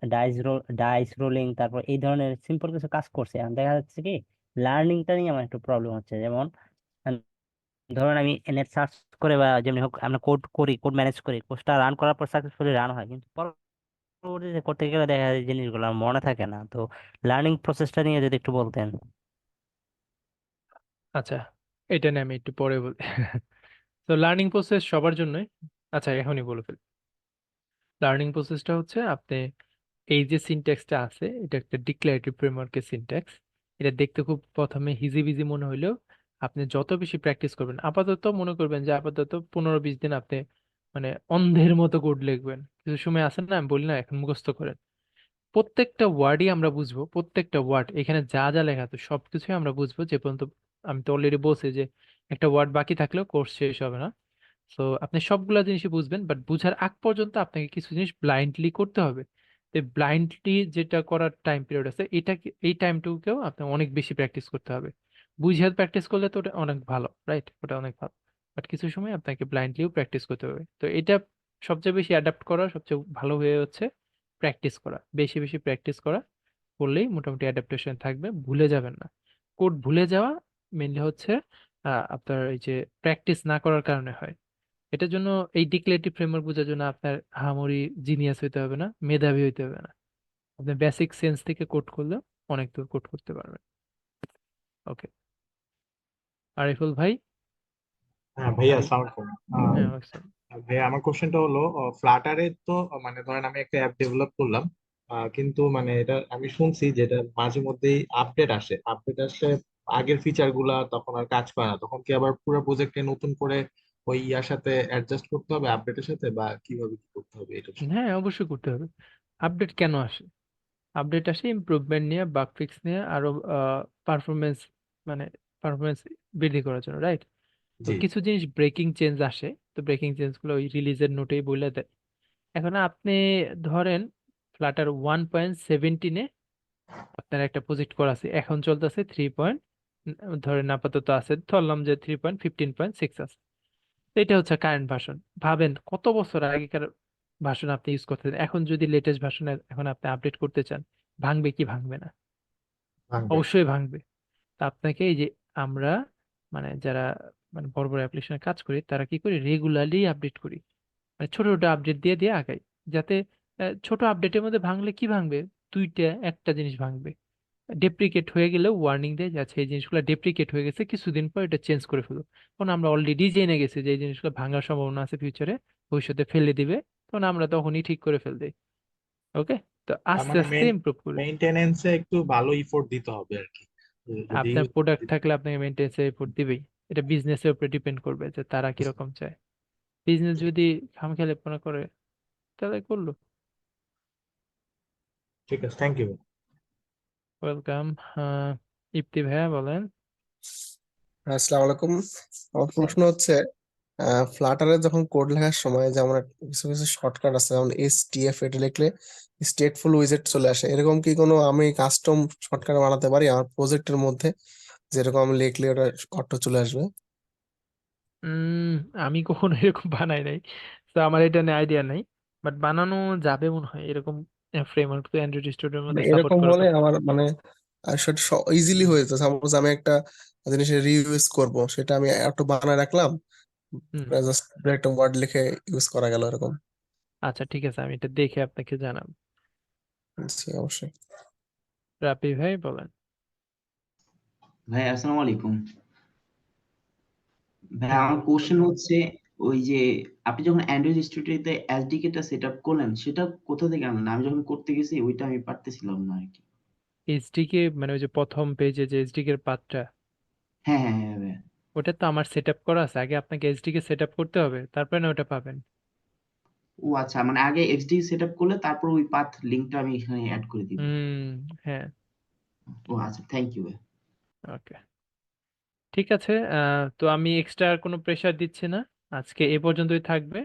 ডাইস রোলিং, তারপর এই ধরনের সিম্পল কিছু কাজ করছি। এখন দেখা যাচ্ছে কি লার্নিংটা নিয়ে আমার একটু প্রবলেম হচ্ছে। যেমন আহ, ধরেন আমি নেট সার্চ করে বা যেমনি হোক আমরা কোড করি, কোড ম্যানেজ করি, কোডটা রান করার পর সাকসেসফুলি রান হয়, কিন্তু পরবর্তীতে করতে গেলে দেখা যায় এই জিনিসগুলো আমার মনে থাকে না। তো লার্নিং প্রসেসটা নিয়ে যদি একটু বলতেন। আচ্ছা, এটা নিয়ে আমি একটু পরে বলি। তো লার্নিং প্রসেস সবার জন্যই। আচ্ছা, এখনই বলে ফেলি। লার্নিং প্রসেসটা হচ্ছে আপনি এই যে সিনট্যাক্সটা আছে, এটা একটা ডিক্লারেটিভ ফ্রেমওয়ার্কের সিনট্যাক্স। এটা দেখতে খুব প্রথমে হিজিবিজি মনে হইলেও আপনি যত বেশি প্র্যাকটিস করবেন, আপাতত মনে করবেন যে আপাতত 15-20 দিন আপনি মানে অন্ধের মতো কোড লিখবেন, কিছু সময় আসেন না, আমি বলি না এখন মুখস্থ করেন, প্রত্যেকটা ওয়ার্ডই আমরা বুঝবো, প্রত্যেকটা ওয়ার্ড এখানে যা যা লেখা আছে সবকিছুই আমরা বুঝবো, যে পর্যন্ত আমি তো অলরেডি বলছি যে একটা ওয়ার্ড বাকি থাকলেও কোর্স শেষ হবে না। সো আপনি সবগুলা জিনিসই বুঝবেন, বাট বুঝার আগ পর্যন্ত আপনাকে কিছু জিনিস ব্লাইন্ডলি করতে হবে। তো ব্লাইন্ডলি যেটা করার টাইম পিরিয়ড আছে, এটা এই টাইমটুকুকেও আপনি অনেক বেশি প্র্যাকটিস করতে হবে। বুঝে প্র্যাকটিস করলে তো ওটা অনেক ভালো, রাইট? ওটা অনেক ভালো। বাট কিছু সময় আপনাকে ব্লাইন্ডলিও প্র্যাকটিস করতে হবে। তো এটা সবচেয়ে বেশি অ্যাডাপ্ট করা সবচেয়ে ভালো হয়ে হচ্ছে প্র্যাকটিস করা, বেশি বেশি প্র্যাকটিস করা করলেই মোটামুটি অ্যাডাপ্টেশন থাকবে, ভুলে যাবেন না। কোড ভুলে যাওয়া মেনলি হচ্ছে আপনার এই যে প্র্যাকটিস না করার কারণে হয়। এটার জন্য এই ডিক্লারেটিভ ফ্রেমওয়ার্ক বোঝার জন্য আপনার আহামরি জিনিয়াস হইতে হবে না, মেধাবী হইতে হবে না। আপনি বেসিক সেন্স থেকে কোড করলে অনেক দূর কোড করতে পারবেন। ওকে। আরিফুল ভাই। হ্যাঁ ভাইয়া, আরিফ। আসসালামু আলাইকুম। হ্যাঁ, আসসালাম। ভাইয়া আমার কোশ্চেনটা হলো, ফ্লাটারে তো মানে ধরেন আমি একটা অ্যাপ ডেভেলপ করলাম, কিন্তু মানে এটা আমি শুনছি যেটা মাঝে মধ্যেই আপডেট আসলে আগের ফিচার গুলা তখন আর কাজ করে না, তখন কি আবার পুরো প্রজেক্টে নতুন করে ওই ইয়ার সাথে অ্যাডজাস্ট করতে হবে, আপডেটের সাথে, বা কিভাবে কি করতে হবে এটা? হ্যাঁ, অবশ্যই করতে হবে। আপডেট কেন আসে? আপডেট আসে ইমপ্রুভমেন্ট নিয়ে, বাগ ফিক্স নিয়ে, আরো পারফরমেন্স, মানে পারফরমেন্স বৃদ্ধি করার জন্য, রাইট? তো জি। কিছু জিনিস ব্রেকিং চেঞ্জ আসে, তো ব্রেকিং চেঞ্জ গুলো ওই রিলিজের নোটেই বলে দেয়। এখন আপনি ধরেন ফ্লাটার 1.17-এ আপনার একটা প্রজেক্ট করা আছে, এখন চলতেছে 3. ধরেন আপাতত আছে, ধরলাম যে 3.15.6 আছে। তো এটা হচ্ছে কারেন্ট ভার্সন। ভাবেন কত বছর আগেকার ভার্সন আপনি ইউজ করতেছেন, এখন যদি লেটেস্ট ভার্সনে এখন আপনি আপডেট করতে চান, ভাঙবে কি ভাঙবে না? ভাঙবে। অবশ্যই ভাঙবে। তা আপনাকে এই যে আমরা, মানে যারা মানে বড় বড় অ্যাপ্লিকেশনে কাজ করি, তারা কি করি, রেগুলারলি আপডেট করি, মানে ছোট ছোট আপডেট দিয়ে দিয়ে আগাই, যাতে ছোট আপডেটের মধ্যে ভাঙলে কি ভাঙবে, দুইটা একটা জিনিস ভাঙবে। ডেপ্রিকেট হয়ে গেলেও ওয়ার্নিং দেয় যে আচ্ছা এই জিনিসগুলো ডেপ্রিকেট হয়ে গেছে, কিছুদিন পর এটা চেঞ্জ করে ফেলো। কারণ আমরা অলরেডি জেনে গেছি যে এই জিনিসগুলো ভাঙার সম্ভাবনা আছে ফিউচারে, ভবিষ্যতে ফেলে দিবে, তখন আমরা তখনই ঠিক করে ফেল দিই। ওকে, তো তার আস্তে মানে আস্তে ইমপ্রুভ করি। মেইনটেনেন্সে একটু ভালো ইফোর্ট দিতে হবে আর কি, যদি আপনার প্রোডাক্ট থাকলে আপনাকে মেনটেন্যান্সের এফোর্ট দিবেই। এটা বিজনেসের উপরে ডিপেন্ড করবে যে তারা কিরকম চায়। বিজনেস যদি খামখেয়ালিপনা করে তাহলে করলো। ঠিক আছে, থ্যাংক ইউ। ওয়েলকাম। ইপ্তি ভাইয়া বলেন। আসসালামু আলাইকুম। আমার প্রশ্ন হচ্ছে ফ্লাটারে যখন কোড লেখার সময় যেমন কিছু কিছু শর্টকাট আছে, যেমন STF, এটা লিখলে স্টেটফুল উইজেট চলে আসে, এরকম কি কোনো আমি কাস্টম শর্টকাট বানাতে পারি আমার প্রজেক্টের মধ্যে, যেরকম আমি লিখলে ওটা অটো চলে আসবে? উম আমি কখনো এরকম বানাই নাই, তো আমার এটা নিয়ে আইডিয়া নাই, বাট বানানো যাবে মনে হয়। এরকম ফ্রেমওয়ার্ক তো অ্যান্ড্রয়েড স্টুডিওর মানে মধ্যে সাপোর্ট এরকম করার হলে কথা। আমার মানে সেটা ইজিলি হয়ে যেত। সাপোজ আমি একটা জিনিসের রিইউজ করব, সেটা আমি একটু বানায় রাখলাম, হুম। জাস্ট একটা ওয়ার্ড লিখে ইউজ করা গেল এরকম। আচ্ছা ঠিক আছে, আমি এটা দেখে আপনাকে জানাবো। জি, অবশ্যই। রাপি ভাই বলেন। ভাই আসসালামু আলাইকুম। ভাই আমার ওয়ালাইকুম কোশ্চেন আসসালাম। হচ্ছে, ওই যে আপনি যখন অ্যান্ড্রয়েড স্টুডিওতে এসডিকে টা সেট আপ করলেন, সেটা কোথা থেকে আনলেন? আমি যখন করতে গেছি ওইটা আমি পারতেছিলাম না আর কি। এইচডিকে মানে ওই যে প্রথম পেজে যে এইচডিকে এর পাথটা, হ্যাঁ হ্যাঁ হ্যাঁ ভাই। ওটা তো আমার সেট আপ করা আছে। আগে আপনাকে এইচডিকে সেট আপ করতে হবে, তারপরে না ওটা পাবেন। ও আচ্ছা, মানে আগে এসডি সেট আপ করলে তারপর ওই পাথ লিংকটা আমি এখানে অ্যাড করে দিব। হুম। হ্যাঁ। ও আচ্ছা, থ্যাংক ইউ ভাই। ওকে, ঠিক আছে। তো আমি এক্সট্রা আর কোনো প্রেশার দিচ্ছি না, আজকে এ পর্যন্তই থাকবে।